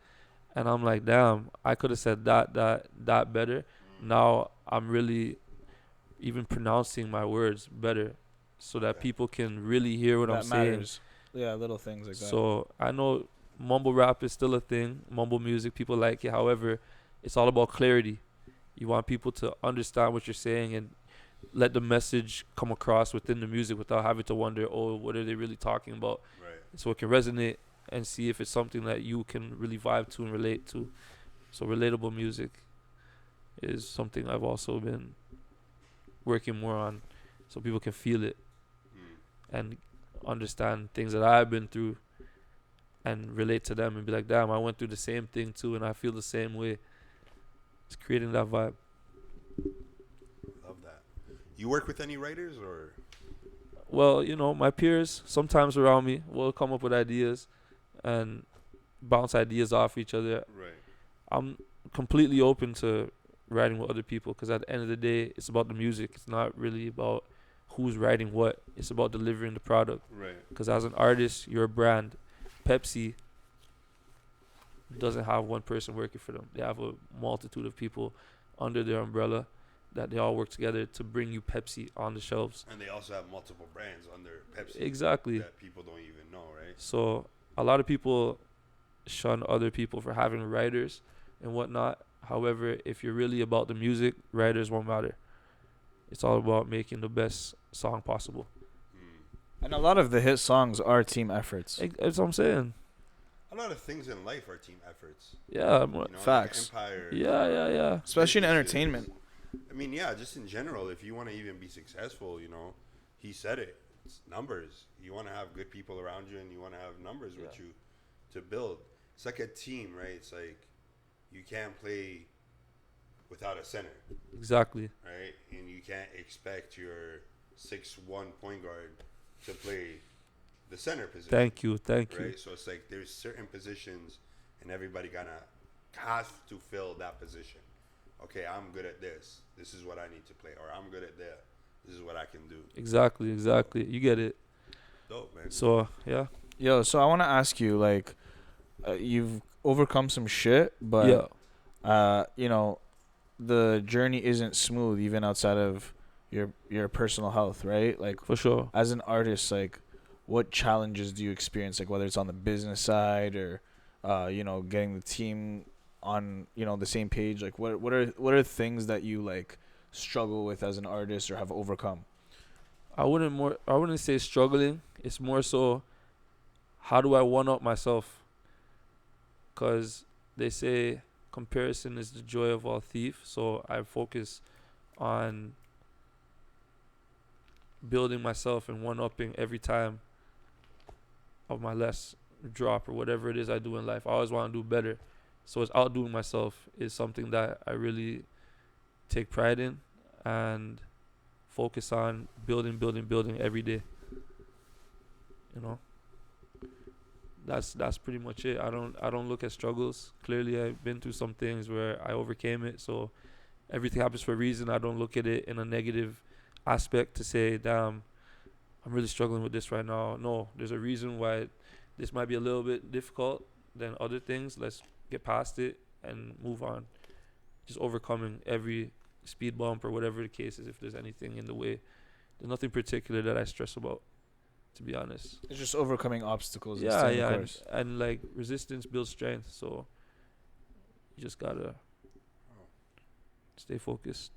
and I'm like, damn, I could have said that better. Now I'm really even pronouncing my words better, so that people can really hear what I'm That saying. matters. Yeah, little things like that. So I know mumble rap is still a thing, mumble music, people like it. However, it's all about clarity. You want people to understand what you're saying and let the message come across within the music without having to wonder, oh, what are they really talking about? Right. So it can resonate and see if it's something that you can really vibe to and relate to. So relatable music is something I've also been working more on, so people can feel it and understand things that I've been through and relate to them and be like, damn, I went through the same thing too and I feel the same way. It's creating that vibe. Love that. You work with any writers or? Well, my peers sometimes around me will come up with ideas and bounce ideas off each other. Right. I'm completely open to writing with other people because at the end of the day, it's about the music. It's not really about who's writing what. It's about delivering the product. Right. Because as an artist, you're a brand. Pepsi doesn't have one person working for them. They have a multitude of people under their umbrella that they all work together to bring you Pepsi on the shelves. And they also have multiple brands under Pepsi. Exactly. That people don't even know, right? So a lot of people shun other people for having writers and whatnot. However, if you're really about the music, writers won't matter. It's all about making the best song possible. And a lot of the hit songs are team efforts. That's what I'm saying. A lot of things in life are team efforts. Yeah, Facts. Like Empire. Yeah. Especially in entertainment. I mean, yeah, just in general, if you want to even be successful, he said it. It's numbers. You want to have good people around you and you want to have numbers with you to build. It's like a team, right? It's like you can't play without a center. Exactly. Right? And you can't expect your 6'1" point guard to play the center position. Thank you. Right? So it's like there's certain positions and everybody has to fill that position. Okay, I'm good at this. This is what I need to play. Or I'm good at that. This is what I can do. Exactly. You get it. Dope, man. So, yeah. Yo, so I want to ask you, like, you've overcome some shit, but, the journey isn't smooth even outside of your personal health, right? Like, For sure. as an artist, like, what challenges do you experience? Like, whether it's on the business side or, getting the team on, the same page. Like, what are things that you, like, struggle with as an artist or have overcome? I wouldn't say struggling. It's more so, how do I one up myself? Because they say comparison is the joy of all thief. So I focus on building myself and one upping every time of my less drop or whatever it is I do in life. I always want to do better. So it's outdoing myself is something that I really take pride in and focus on building every day. That's pretty much it. I don't look at struggles. Clearly I've been through some things where I overcame it. So everything happens for a reason. I don't look at it in a negative aspect to say, damn, I'm really struggling with this right now. No, there's a reason why this might be a little bit difficult than other things. Let's get past it and move on. Just overcoming every speed bump or whatever the case is. If there's anything in the way, there's nothing particular that I stress about, to be honest. It's just overcoming obstacles. And like resistance builds strength. So you just gotta stay focused.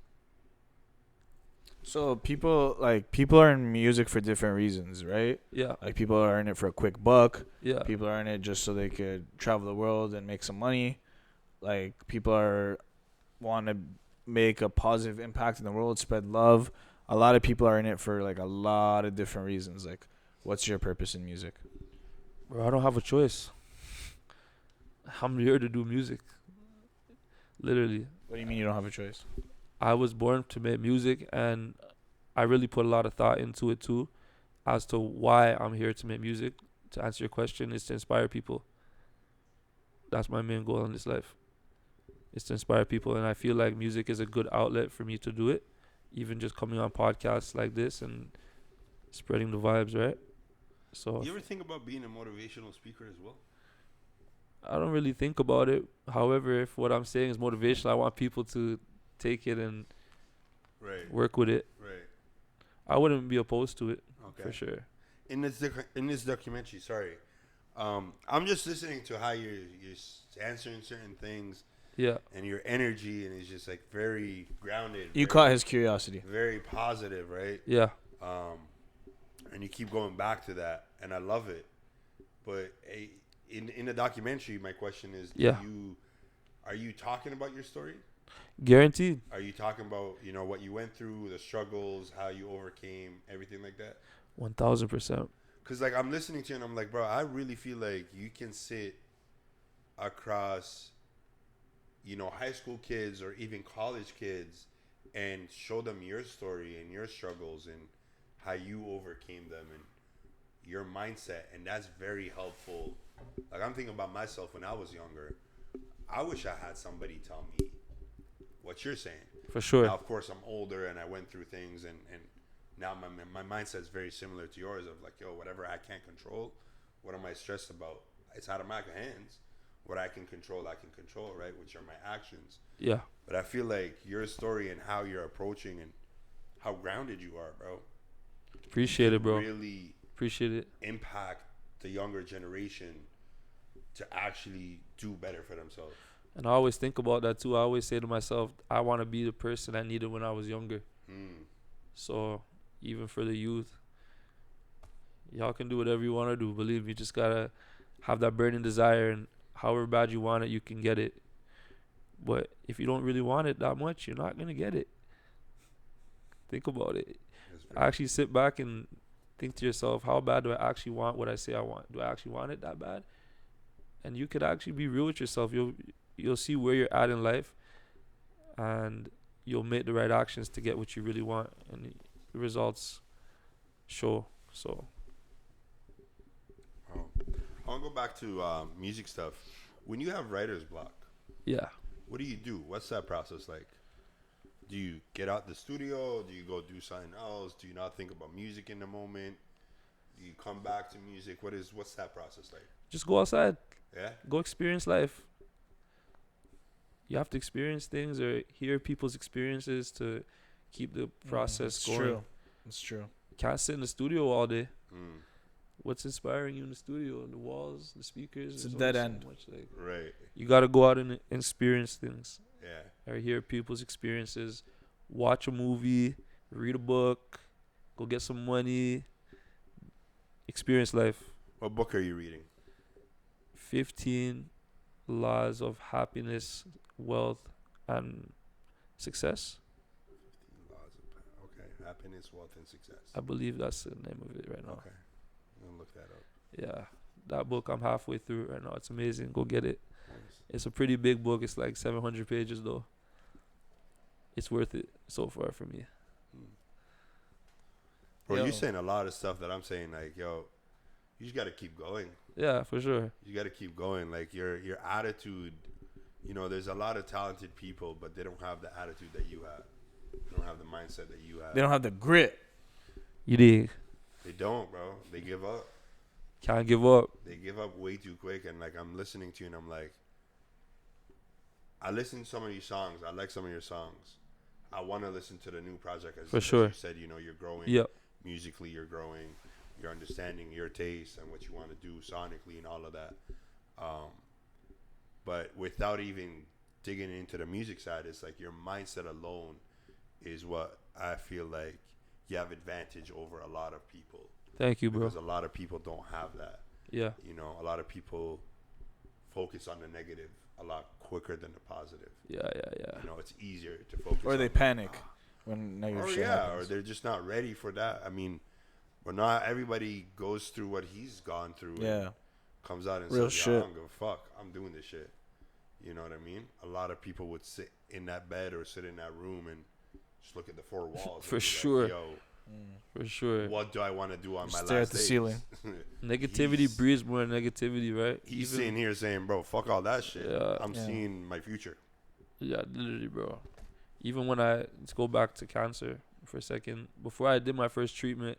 So people are in music for different reasons, right? Yeah. Like people are in it for a quick buck. Yeah. People are in it just so they could travel the world and make some money. Like people are want to make a positive impact in the world, spread love. A lot of people are in it for like a lot of different reasons. Like, what's your purpose in music? Bro, I don't have a choice. I'm here to do music. Literally. What do you mean you don't have a choice? I was born to make music, and I really put a lot of thought into it too, as to why I'm here to make music. To answer your question, is to inspire people. That's my main goal in this life. Is to inspire people, and I feel like music is a good outlet for me to do it. Even just coming on podcasts like this and spreading the vibes, right? So You ever think about being a motivational speaker as well? I don't really think about it. However, if what I'm saying is motivational, I want people to take it and Right. work with it. Right. I wouldn't be opposed to it Okay. for sure. In this documentary, sorry, I'm just listening to how you're answering certain things Yeah. and your energy, and it's just like very grounded. You very, caught his curiosity. very positive, right? Yeah. And you keep going back to that, and I love it. But in the documentary, my question is, Yeah. Are you talking about your story? Guaranteed. Are you talking about what you went through, the struggles, how you overcame, everything like that? 1000%. Because like I'm listening to you and I'm like, bro, I really feel like you can sit across, high school kids or even college kids and show them your story and your struggles and how you overcame them and your mindset, and that's very helpful. Like I'm thinking about myself when I was younger. I wish I had somebody tell me what you're saying. For sure. Now, of course, I'm older and I went through things, and now my mindset is very similar to yours of like, yo, whatever I can't control, what am I stressed about? It's out of my hands. What I can control, right? Which are my actions. Yeah. But I feel like your story and how you're approaching and how grounded you are, bro. Appreciate it, bro. Really Appreciate it. impact the younger generation to actually do better for themselves. And I always think about that too. I always say to myself, I want to be the person I needed when I was younger. So even for the youth, y'all can do whatever you want to do. Believe me, you just gotta have that burning desire, and however bad you want it, you can get it. But if you don't really want it that much, you're not gonna get it. Think about it. Actually sit back and think to yourself, how bad do I actually want what I say I want? Do I actually want it that bad? And you could actually be real with yourself. You'll see where you're at in life, and you'll make the right actions to get what you really want, and the results show. So I want to go back to music stuff. When you have writer's block, yeah. what do you do? What's that process like? Do you get out the studio? Do you go do something else? Do you not think about music in the moment? Do you come back to music? What's that process like? Just go outside. Yeah? Go experience life. You have to experience things or hear people's experiences to keep the process going. True. It's true. Can't sit in the studio all day. What's inspiring you in the studio? The walls, the speakers. It's a there's dead only end. So much, like, Right. you got to go out and experience things. Yeah. Or hear people's experiences. Watch a movie. Read a book. Go get some money. Experience life. What book are you reading? 15 Laws of Happiness, Wealth, and Success. Okay. Happiness, wealth, and success. I believe that's the name of it right now. Okay. I'm going to look that up. Yeah. That book, I'm halfway through it right now. It's amazing. Go get it. Nice. It's a pretty big book. It's like 700 pages, though. It's worth it so far for me. Bro, Yo. you're saying a lot of stuff that I'm saying, like, yo, you just got to keep going. Yeah, for sure. You got to keep going. Like, your attitude, there's a lot of talented people, but they don't have the attitude that you have. They don't have the mindset that you have. They don't have the grit. You dig? They don't, bro. They give up. Can't give up. They give up way too quick. And, like, I'm listening to you, and I'm like, I listen to some of your songs. I like some of your songs. I want to listen to the new project. As sure. you said, you're growing. Yep. Musically, you're growing. You're understanding your taste and what you want to do sonically and all of that. But without even digging into the music side, it's like your mindset alone is what I feel like you have advantage over a lot of people. Thank you, bro. Because a lot of people don't have that. Yeah. A lot of people focus on the negative a lot quicker than the positive. Yeah. You know, it's easier to focus. Or they on, panic when negative or shit yeah, happens. or they're just not ready for that. I mean, but not everybody goes through what he's gone through. Yeah. And comes out and Real says, shit. "Yeah, I don't give a fuck. I'm doing this shit." You know what I mean? A lot of people would sit in that bed or sit in that room and just look at the four walls. For and be sure. Like, Yo, For sure. what do I want to do on my Stare last at the days? ceiling. Negativity He's- breeds more negativity, right? He's Even- sitting here saying, "Bro, fuck all that shit. Yeah. I'm Yeah. seeing my future." Yeah, literally, bro. Even when let's go back to cancer for a second. Before I did my first treatment,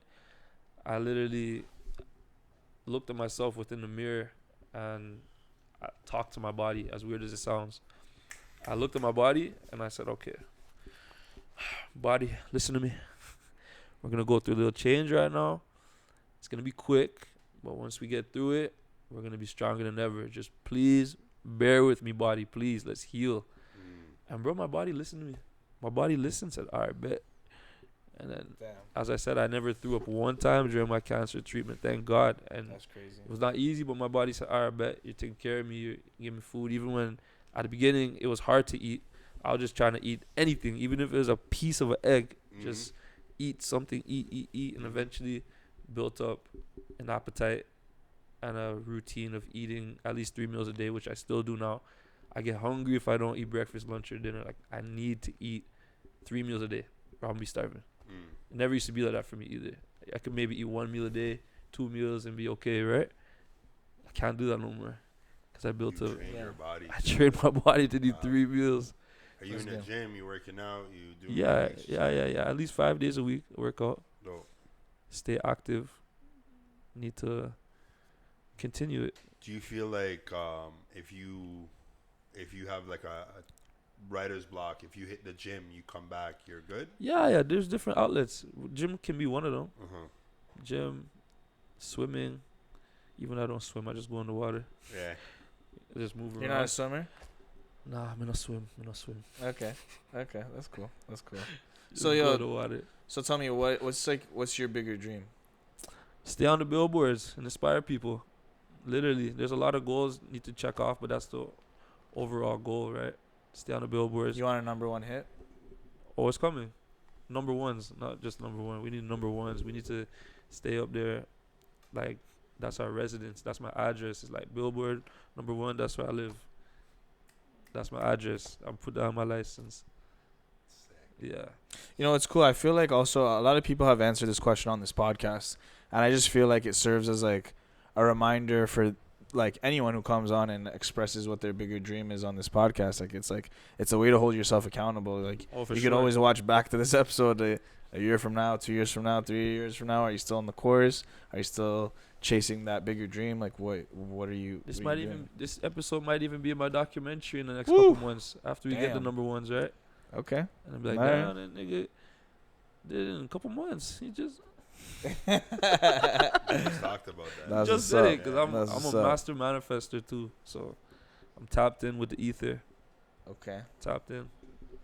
I literally looked at myself within the mirror and I talked to my body, as weird as it sounds. I looked at my body and I said, okay, body, listen to me. We're going to go through a little change right now. It's going to be quick, but once we get through it, we're going to be stronger than ever. Just please bear with me, body. Please, let's heal. And bro, my body listened to me. My body listened, said, all right, bet. And then, Damn, as I said, I never threw up one time during my cancer treatment, thank God. And that's crazy. it was not easy, but my body said, all right, bet, you're taking care of me, you give me food. Even when, at the beginning, it was hard to eat. I was just trying to eat anything, even if it was a piece of an egg. Just eat something, eat. And eventually built up an appetite and a routine of eating at least 3 meals a day, which I still do now. I get hungry if I don't eat breakfast, lunch, or dinner. Like, I need to eat 3 meals a day, or I'm gonna be starving. It never used to be like that for me either. I could maybe eat 1 meal a day, 2 meals, and be okay, right? I can't do that no more, because I built up. Train your body. I trained my body to do 3 meals. Are you That's in the good. gym? You working out? You doing Yeah. exercise? At least 5 days a week, workout, Dope. stay active. Need to continue it. Do you feel like if you have like a writer's block, if you hit the gym, you come back, you're good? Yeah. There's different outlets. Gym can be one of them. Uh-huh. Gym, swimming. Even I don't swim, I just go in the water. Yeah. I just move You're around. not a swimmer? Nah, I'm not swim. Okay, that's cool. Just So, go yo, in the water. So tell me, what's your bigger dream? Stay on the billboards and inspire people. Literally, there's a lot of goals need to check off, but that's the overall goal, right? Stay on the billboards. You want a #1 hit? Oh, it's coming. Number ones, not just number one. We need number ones. We need to stay up there. Like, that's our residence. That's my address. It's like billboard #1. That's where I live. That's my address. I'm put down my license. Yeah. You know, it's cool. I feel like also a lot of people have answered this question on this podcast, and I just feel like it serves as like a reminder for like anyone who comes on and expresses what their bigger dream is on this podcast. Like it's a way to hold yourself accountable. Like Oh, for you sure. can always watch back to this episode a year from now, 2 years from now, 3 years from now. Are you still on the course? Are you still chasing that bigger dream? Like what are you? This what are might you even doing? this episode might even be in my documentary in the next Woo! couple months after we get the Damn. number ones, right? Okay. And I'm like, Alright. nah, that nigga did it in a couple months. He just We just talked about that. That's just what's did it up. because That's I'm what's a up. master manifester too. So I'm tapped in with the ether. Okay. Tapped in.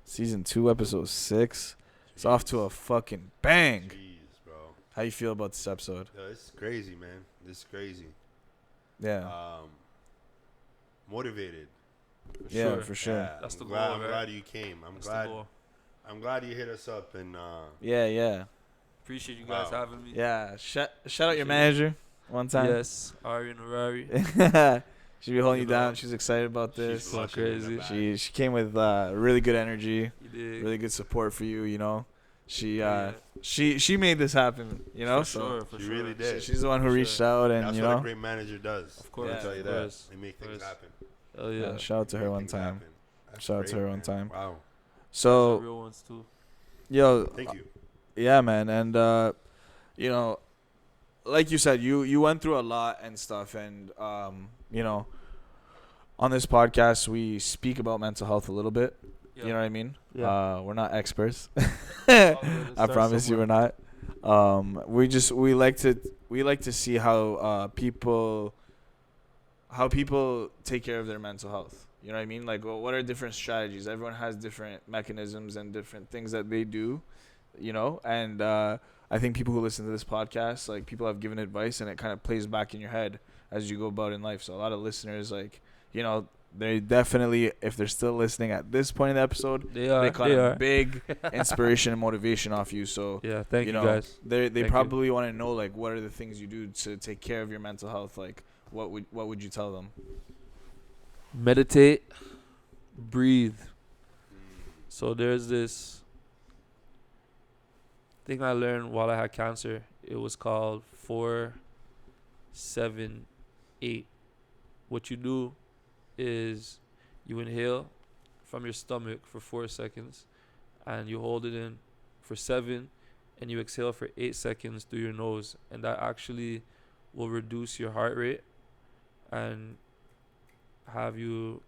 Season 2, episode 6. It's off to a fucking bang. Jeez, bro. How you feel about this episode? Yeah, it's crazy, man. It's crazy. Yeah. Motivated. Yeah, for sure. Yeah, That's the I'm glad, goal, I'm right? glad you came. That's the goal. I'm glad you hit us up and Yeah. Appreciate you guys Wow. having me. Yeah. Shout out your Appreciate it. manager one time. Yes, Ari and Harari. She'll be holding you You know, down. She's excited about she's this. so blushing in the crazy. back. She came with really good energy, You did. really good support for you. You know, she Yeah. she made this happen. You know, For so sure, for She sure. really did. she's the one who For reached sure. out, and That's you what know, a great manager does. Of course, Yeah. I'll tell you of that. course. They make things course. happen. Hell yeah. yeah, shout out to They her make one things time. happen. That's Shout out to her great, one man. time. Wow. Those So are real ones too. yo, Thank you. yeah, man, and you know, like you said, you went through a lot and stuff, and you know, on this podcast we speak about mental health a little bit. You know what I mean? Yeah. We're not experts. All good. I Start promise you we're somewhere. not. We like to see how people take care of their mental health. You know what I mean? Like, what are different strategies? Everyone has different mechanisms and different things that they do, you know? And I think people who listen to this podcast, like, people have given advice, and it kind of plays back in your head as you go about in life. So a lot of listeners, like, you know, they definitely, if they're still listening at this point in the episode, They are. they caught They a are. big inspiration and motivation off you. So Yeah. Thank you, know, guys. they Thank you. probably want to know like what are the things you do to take care of your mental health. Like what would you tell them? Meditate. Breathe. So there's this thing I learned while I had cancer. It was called 4-7-8. What you do is you inhale from your stomach for 4 seconds and you hold it in for 7 and you exhale for 8 seconds through your nose, and that actually will reduce your heart rate and have you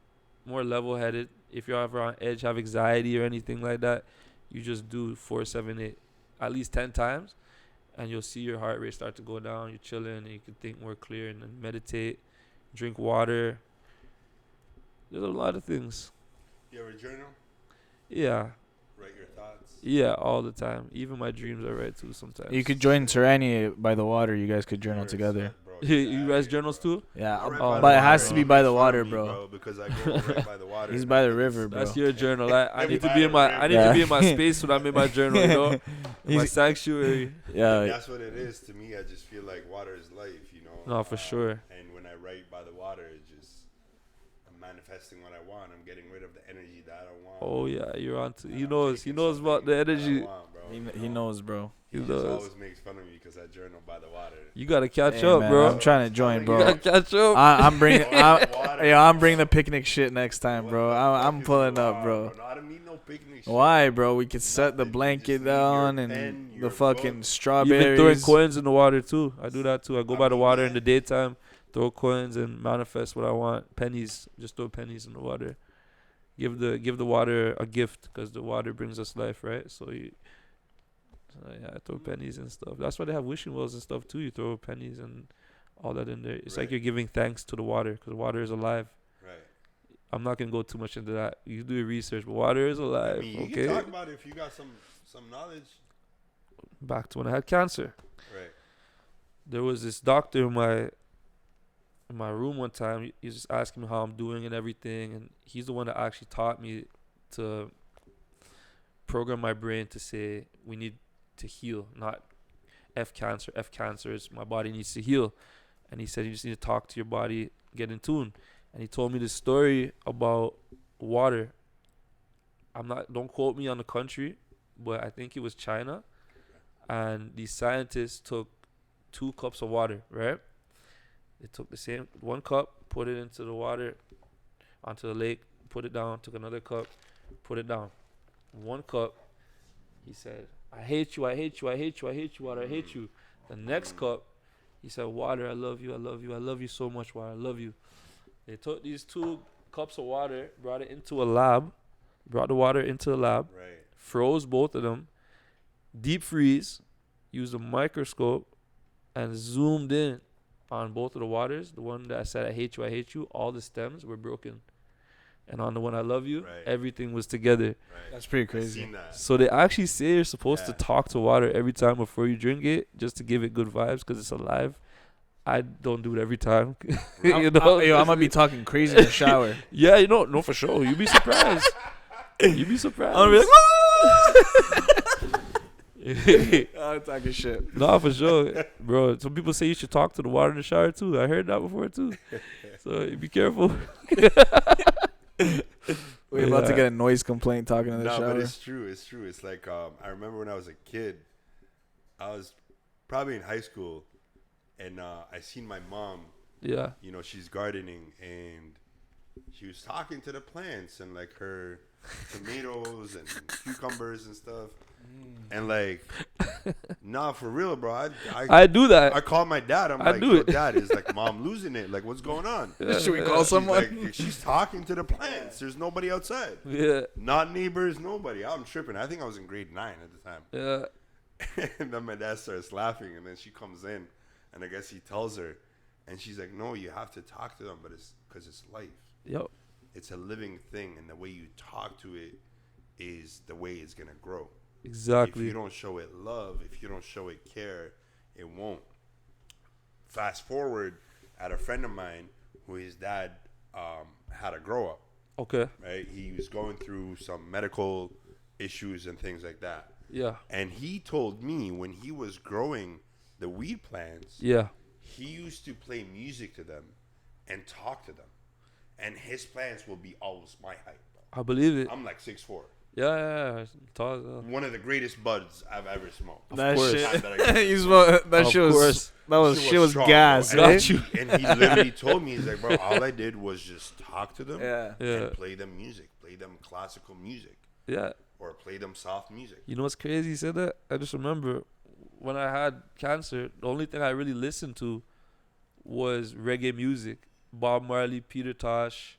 more level-headed. If you're ever on edge, have anxiety or anything like that, you just do 4-7-8 at least 10 times and you'll see your heart rate start to go down. You're chilling and you can think more clear, and then meditate, drink water. There's a lot of things. You ever journal? Yeah. Write your thoughts? Yeah, all the time. Even my dreams I write too sometimes. You could join Sereni by the water. You guys could journal together. You guys journals too? Yeah, by but the it has water. to be by the It's water, funny, bro. Because I go right by the water. He's by the river, bro. That's your journal. I need to By be the in my river. I need to be in my space when I'm in my journal, you know? My He's- sanctuary. Yeah, That's what it is to me. I just feel like water is life, you know. No, for sure. And when I write by the water, it's just I'm manifesting what I want. I'm getting rid of the energy that I don't want. Oh yeah, you're on to. He I'm knows taking about the something that I energy. want, bro. he knows, bro. He He just knows. always makes fun of me because I journal by the water. You gotta catch Hey, up, man, bro. I'm trying to join, You bro. gotta catch up. I'm bringing. Water. I'm bringing the picnic shit next time, What bro. the fuck I'm is pulling going up, on, bro. No, I don't need no picnic shit. Why, bro? We could set the Nothing. blanket Just leave your down pen, and your the fucking book. Even strawberries. throwing coins in the water too. I do that too. I go I by the mean, water yeah. in the daytime, throw coins and manifest what I want. Pennies, just throw pennies in the water. Give the water a gift because the water brings us life, right? So yeah, I throw pennies and stuff. That's why they have wishing wells and stuff too. You throw pennies and all that in there. It's like Right. you're giving thanks to the water because water is alive. Right. I'm not gonna go too much into that. You do your research, but water is alive. I mean, you Okay. can talk about it if you got some knowledge. Back to when I had cancer. Right. There was this doctor in my room one time. He's just asking me how I'm doing and everything, and he's the one that actually taught me to program my brain to say we need to heal, not F cancer. F cancer is my body needs to heal, and he said you just need to talk to your body, get in tune. And he told me this story about water. Don't quote me on the country, but I think it was China, and these scientists took 2 cups of water, right? They took the same 1 cup, put it into the water, onto the lake, put it down, took another cup, put it down. 1 cup, he said, I hate you, I hate you, I hate you, I hate you, water, I hate you. The next cup, he said, water, I love you, I love you, I love you so much, water, I love you. They took these 2 cups of water, brought the water into the lab, Right. froze both of them, deep freeze, used a microscope, and zoomed in on both of the waters. The one that I said I hate you, all the stems were broken. And on the one I love you, Right. everything was together. Right. That's pretty I've crazy. seen that. So they actually say you're supposed to Yeah. talk to water every time before you drink it, just to give it good vibes because it's alive. I don't do it every time. You know? I'm gonna be talking crazy in the shower. Yeah, no, for sure. You'd be surprised. You'd be surprised. I'm gonna be like, I'm talking shit. No, for sure, bro. Some people say you should talk to the water in the shower too. I heard that before too. So you be careful. We're about to Yeah. get a noise complaint talking in the No, shower. but it's true. It's true. It's like I remember when I was a kid, I was probably in high school, and I seen my mom. Yeah. You know, she's gardening, and she was talking to the plants and like her tomatoes and cucumbers and stuff. And like, nah, for real, bro. I do that. I called my dad. I'm I like, do yo, it. Dad, is like mom losing it? Like, what's going on? Should we call She's someone? like, she's talking to the plants. There's nobody outside. Yeah. Not neighbors, nobody. I'm tripping. I think I was in grade 9 at the time. Yeah. And then my dad starts laughing, and then she comes in, and I guess he tells her, and she's like, no, you have to talk to them, but it's because it's life. Yo. It's a living thing, and the way you talk to it is the way it's going to grow. If Exactly. you don't show it love, if you don't show it care, it won't. Fast forward, at a friend of mine who his dad had a grow up. Okay. Right, he was going through some medical issues and things like that. Yeah. And he told me when he was growing the weed plants, Yeah. he used to play music to them and talk to them. And his plants will be almost my height, bro. I believe it. I'm like 6'4". Yeah. Tall as hell. One of the greatest buds I've ever smoked. That course. shit. That He's that Of shit was course. shit was strong, gas. bro. Eh? Got you. And he literally told me, he's like, bro, all I did was just talk to them Yeah. Yeah. and play them music, play them classical music, Yeah. or play them soft music. You know what's crazy? You said that. I just remember when I had cancer, the only thing I really listened to was reggae music. Bob Marley, Peter Tosh.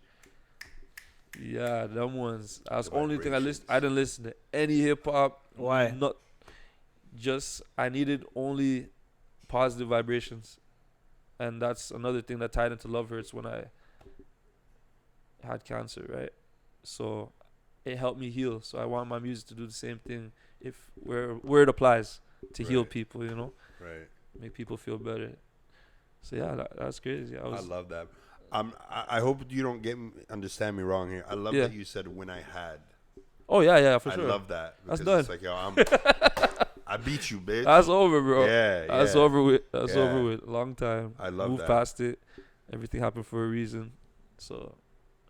Yeah, them ones. That's the The only thing I listened. vibrations. I didn't listen to any hip hop. Why? Not just I needed only positive vibrations, and that's another thing that tied into Love Hurts when I had cancer, right? So it helped me heal. So I want my music to do the same thing if where it applies to heal Right. people, you know, Right. make people feel better. So yeah, that's crazy. I love that. I hope you don't understand me wrong here. I love Yeah. that you said when I had. Oh yeah, for I sure. love that. That's because done. It's like, yo, I beat you, bitch. That's over, bro. Yeah, That's yeah. over with. That's Yeah. over with. Long time. I love Move that. past it. Everything happened for a reason. So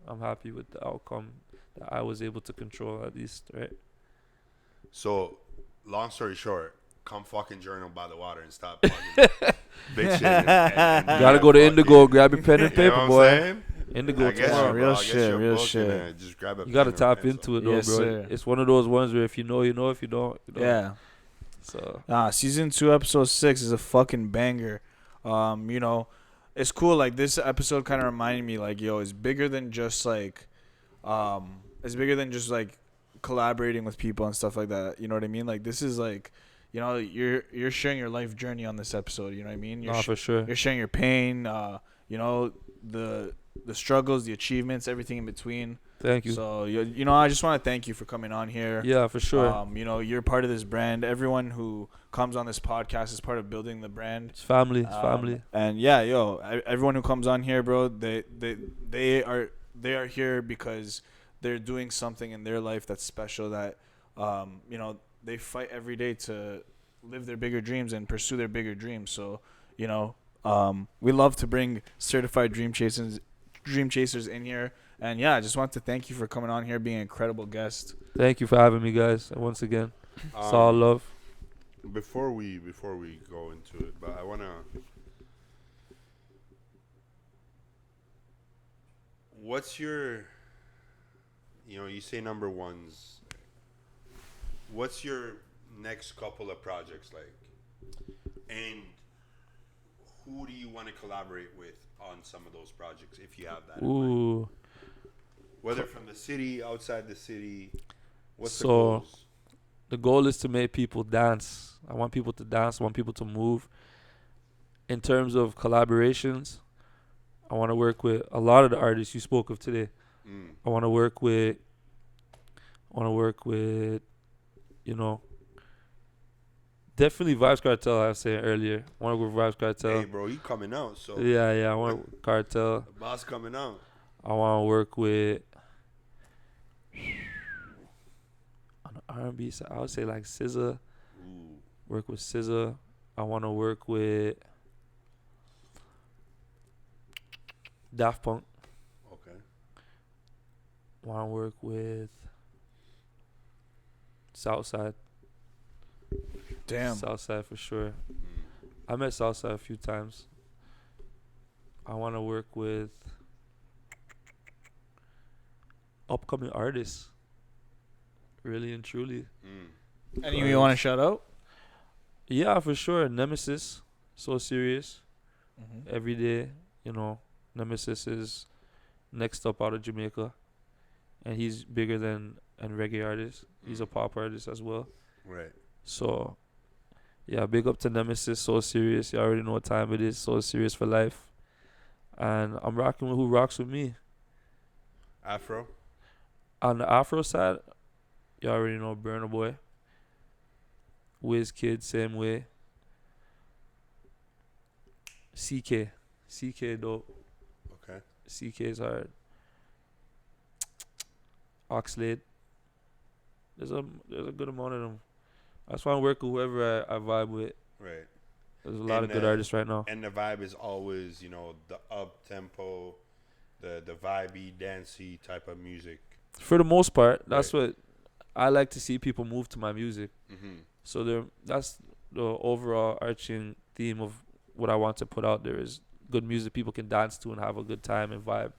I'm happy with the outcome that I was able to control at least, right? So, long story short, come fucking journal by the water and stop fucking bitching. And You gotta go to Indigo, grab your pen and You know paper, what I'm boy. saying? Indigo I guess tomorrow. you, Real bro. I guess shit, you're real booking shit. it. Just grab a You gotta pen or tap pencil. into it though, Yes, bro. sir. It's one of those ones where if you know, you know. If you don't, you don't. Yeah. So Season 2, episode 6 is a fucking banger. You know, it's cool. Like this episode kind of reminded me, like, yo, it's bigger than just like, collaborating with people and stuff like that. You know what I mean? Like this is like, you know, you're sharing your life journey on this episode. You know what I mean? for sure. You're sharing your pain. You know, the struggles, the achievements, everything in between. Thank you. So you know, I just want to thank you for coming on here. Yeah, for sure. You know, you're part of this brand. Everyone who comes on this podcast is part of building the brand. It's family. It's family. And yeah, everyone who comes on here, bro, they are here because they're doing something in their life that's special. That you know, they fight every day to live their bigger dreams and pursue their bigger dreams. So you know, we love to bring certified dream chasers in here. And yeah, I just want to thank you for coming on here, being an incredible guest. Thank you for having me, guys. And once again, it's all love. Before we go into it, but I wanna. What's your? You know, you say number ones. What's your next couple of projects like? And who do you want to collaborate with on some of those projects, if you have that in mind? Ooh. Whether from the city, outside the city, what's the So, goals? The goal is to make people dance. I want people to dance. I want people to move. In terms of collaborations, I want to work with a lot of the artists you spoke of today. I want to work with, you know, definitely Vibes Cartel. I was saying earlier. I want to work with Vibes Cartel. Hey, bro, you coming out? So Yeah. I want to work with Cartel. the boss coming out. I want to work with on the R&B side. I would say like SZA. Ooh. Work with SZA. I want to work with Daft Punk. Okay. Want to work with Southside. Damn. Southside for sure. Mm. I met Southside a few times. I want to work with upcoming artists. Really and truly. Anyone you want to shout out? Yeah, for sure. Nemesis. So serious. Mm-hmm. Every day, you know, Nemesis is next up out of Jamaica. And he's bigger than a reggae artist. He's a pop artist as well. Right. So, yeah, big up to Nemesis. So serious. You already know what time it is. So serious for life. And I'm rocking with who rocks with me. Afro. On the Afro side, you already know Burna Boy. Kid, same way. CK dope. Okay. CK is hard. Oxlade. There's a good amount of them. I just want to work with whoever I vibe with. Right. There's a lot of good artists right now. And the vibe is always, you know, the up tempo, the vibey, dancey type of music. For the most part, that's what I like to see people move to my music. Mm-hmm. So that's the overall arching theme of what I want to put out there is good music people can dance to and have a good time and vibe.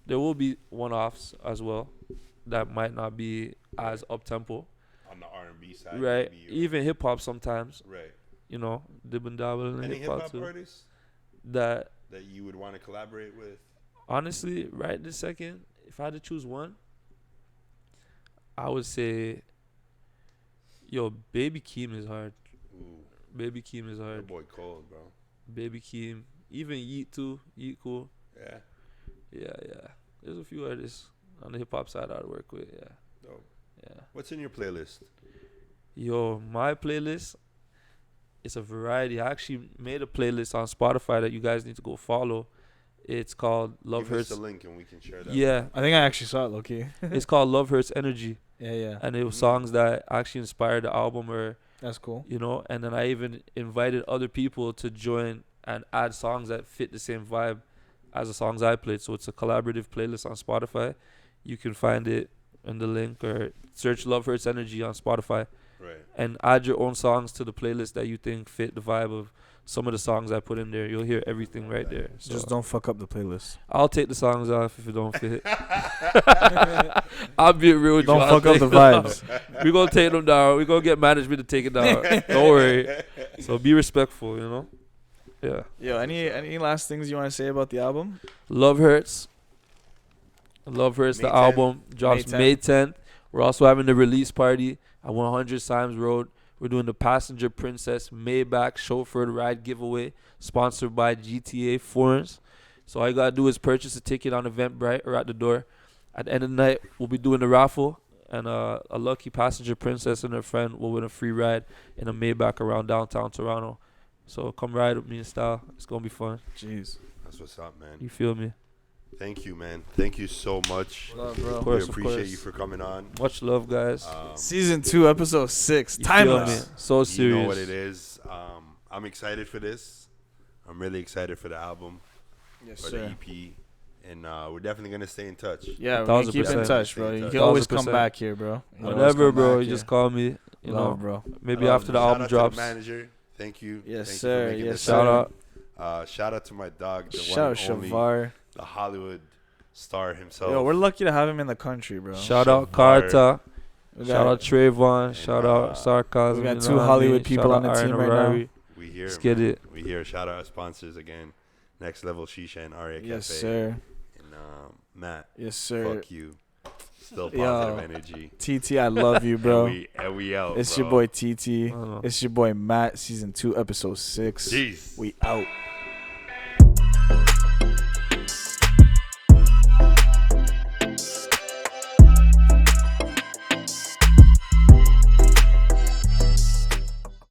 There will be one-offs as well that might not be as up-tempo. On the R&B side. Right. Maybe, even hip-hop sometimes. Right. You know, dib and dabble in Any hip-hop too. artists That you would want to collaborate with? honestly, right this second, if I had to choose one, I would say, Baby Keem is hard. Ooh. Baby Keem is hard. Your boy cold, bro. Baby Keem. Even Yeet too. Yeet cool. Yeah. Yeah. There's a few artists on the hip-hop side I'd work with, yeah. Dope. Yeah. What's in your playlist? My playlist, it's a variety. I actually made a playlist on Spotify that you guys need to go follow. It's called Love Give us Hurts. the link and we can share that. Yeah. I think I actually saw it, low-key. It's called Love Hurts Energy. Yeah. And it was songs that actually inspired the album or, That's cool. you know, and then I even invited other people to join and add songs that fit the same vibe as the songs I played. So it's a collaborative playlist on Spotify. You can find it in the link or search Love Hurts Energy on Spotify. Right. And add your own songs to the playlist that you think fit the vibe of some of the songs I put in there. You'll hear everything right there. So Just don't fuck up the playlist. I'll take the songs off if it don't fit. I'll be real with you. Don't I'll fuck up take the them vibes. down. We're going to take them down. We're going to get management to take it down. Don't worry. So be respectful, you know? Yeah. Yo, any last things you want to say about the album? Love Hurts. Love Hurts, May the 10th. album drops May May 10th. We're also having the release party at 100 Symes Road. We're doing the Passenger Princess Maybach chauffeured ride giveaway sponsored by GTA Foreigns. So all you got to do is purchase a ticket on Eventbrite or at the door. At the end of the night, we'll be doing the raffle. And a lucky passenger princess and her friend will win a free ride in a Maybach around downtown Toronto. So come ride with me in style. It's going to be fun. Jeez. That's what's up, man. You feel me? Thank you, man. Thank you so much. What up, bro? Of course, we appreciate you for coming on. Much love, guys. Season 2, episode 6. You feel me? Timeless. So serious. You know what it is. I'm excited for this. I'm really excited for the album, Yes, for the EP. And we're definitely going to stay in touch. Yeah, we're gonna keep in 1000%. touch, bro. You Stay in can touch. always come 1000%. back here, bro. You can always Whenever, come bro. back You here. just call me. You Love, know, bro. maybe Love, after the Shout album out drops. to the manager. Thank you. Yes, Thank sir. You for making Yes, this sir. Shout out. Shout out to my dog, the Shout out one and only, Shavar. the Hollywood star himself. Yo, we're lucky to have him in the country, bro. Shout out Shavar. Carta. We Shout out Trayvon. Shout out Sarcasm. we got you two know what I Hollywood mean? people Shout on out the team Iron right now. Rari. We here. Let's get man. it. We here. Shout out our sponsors again. Next Level Shisha and Aria Yes, Cafe. sir. And Matt. Yes, sir. Fuck you. Still Yo. positive energy. TT, I love you, bro. And we out. It's bro. your boy TT. I don't know. It's your boy Matt. Season 2, episode 6. Jeez. We out.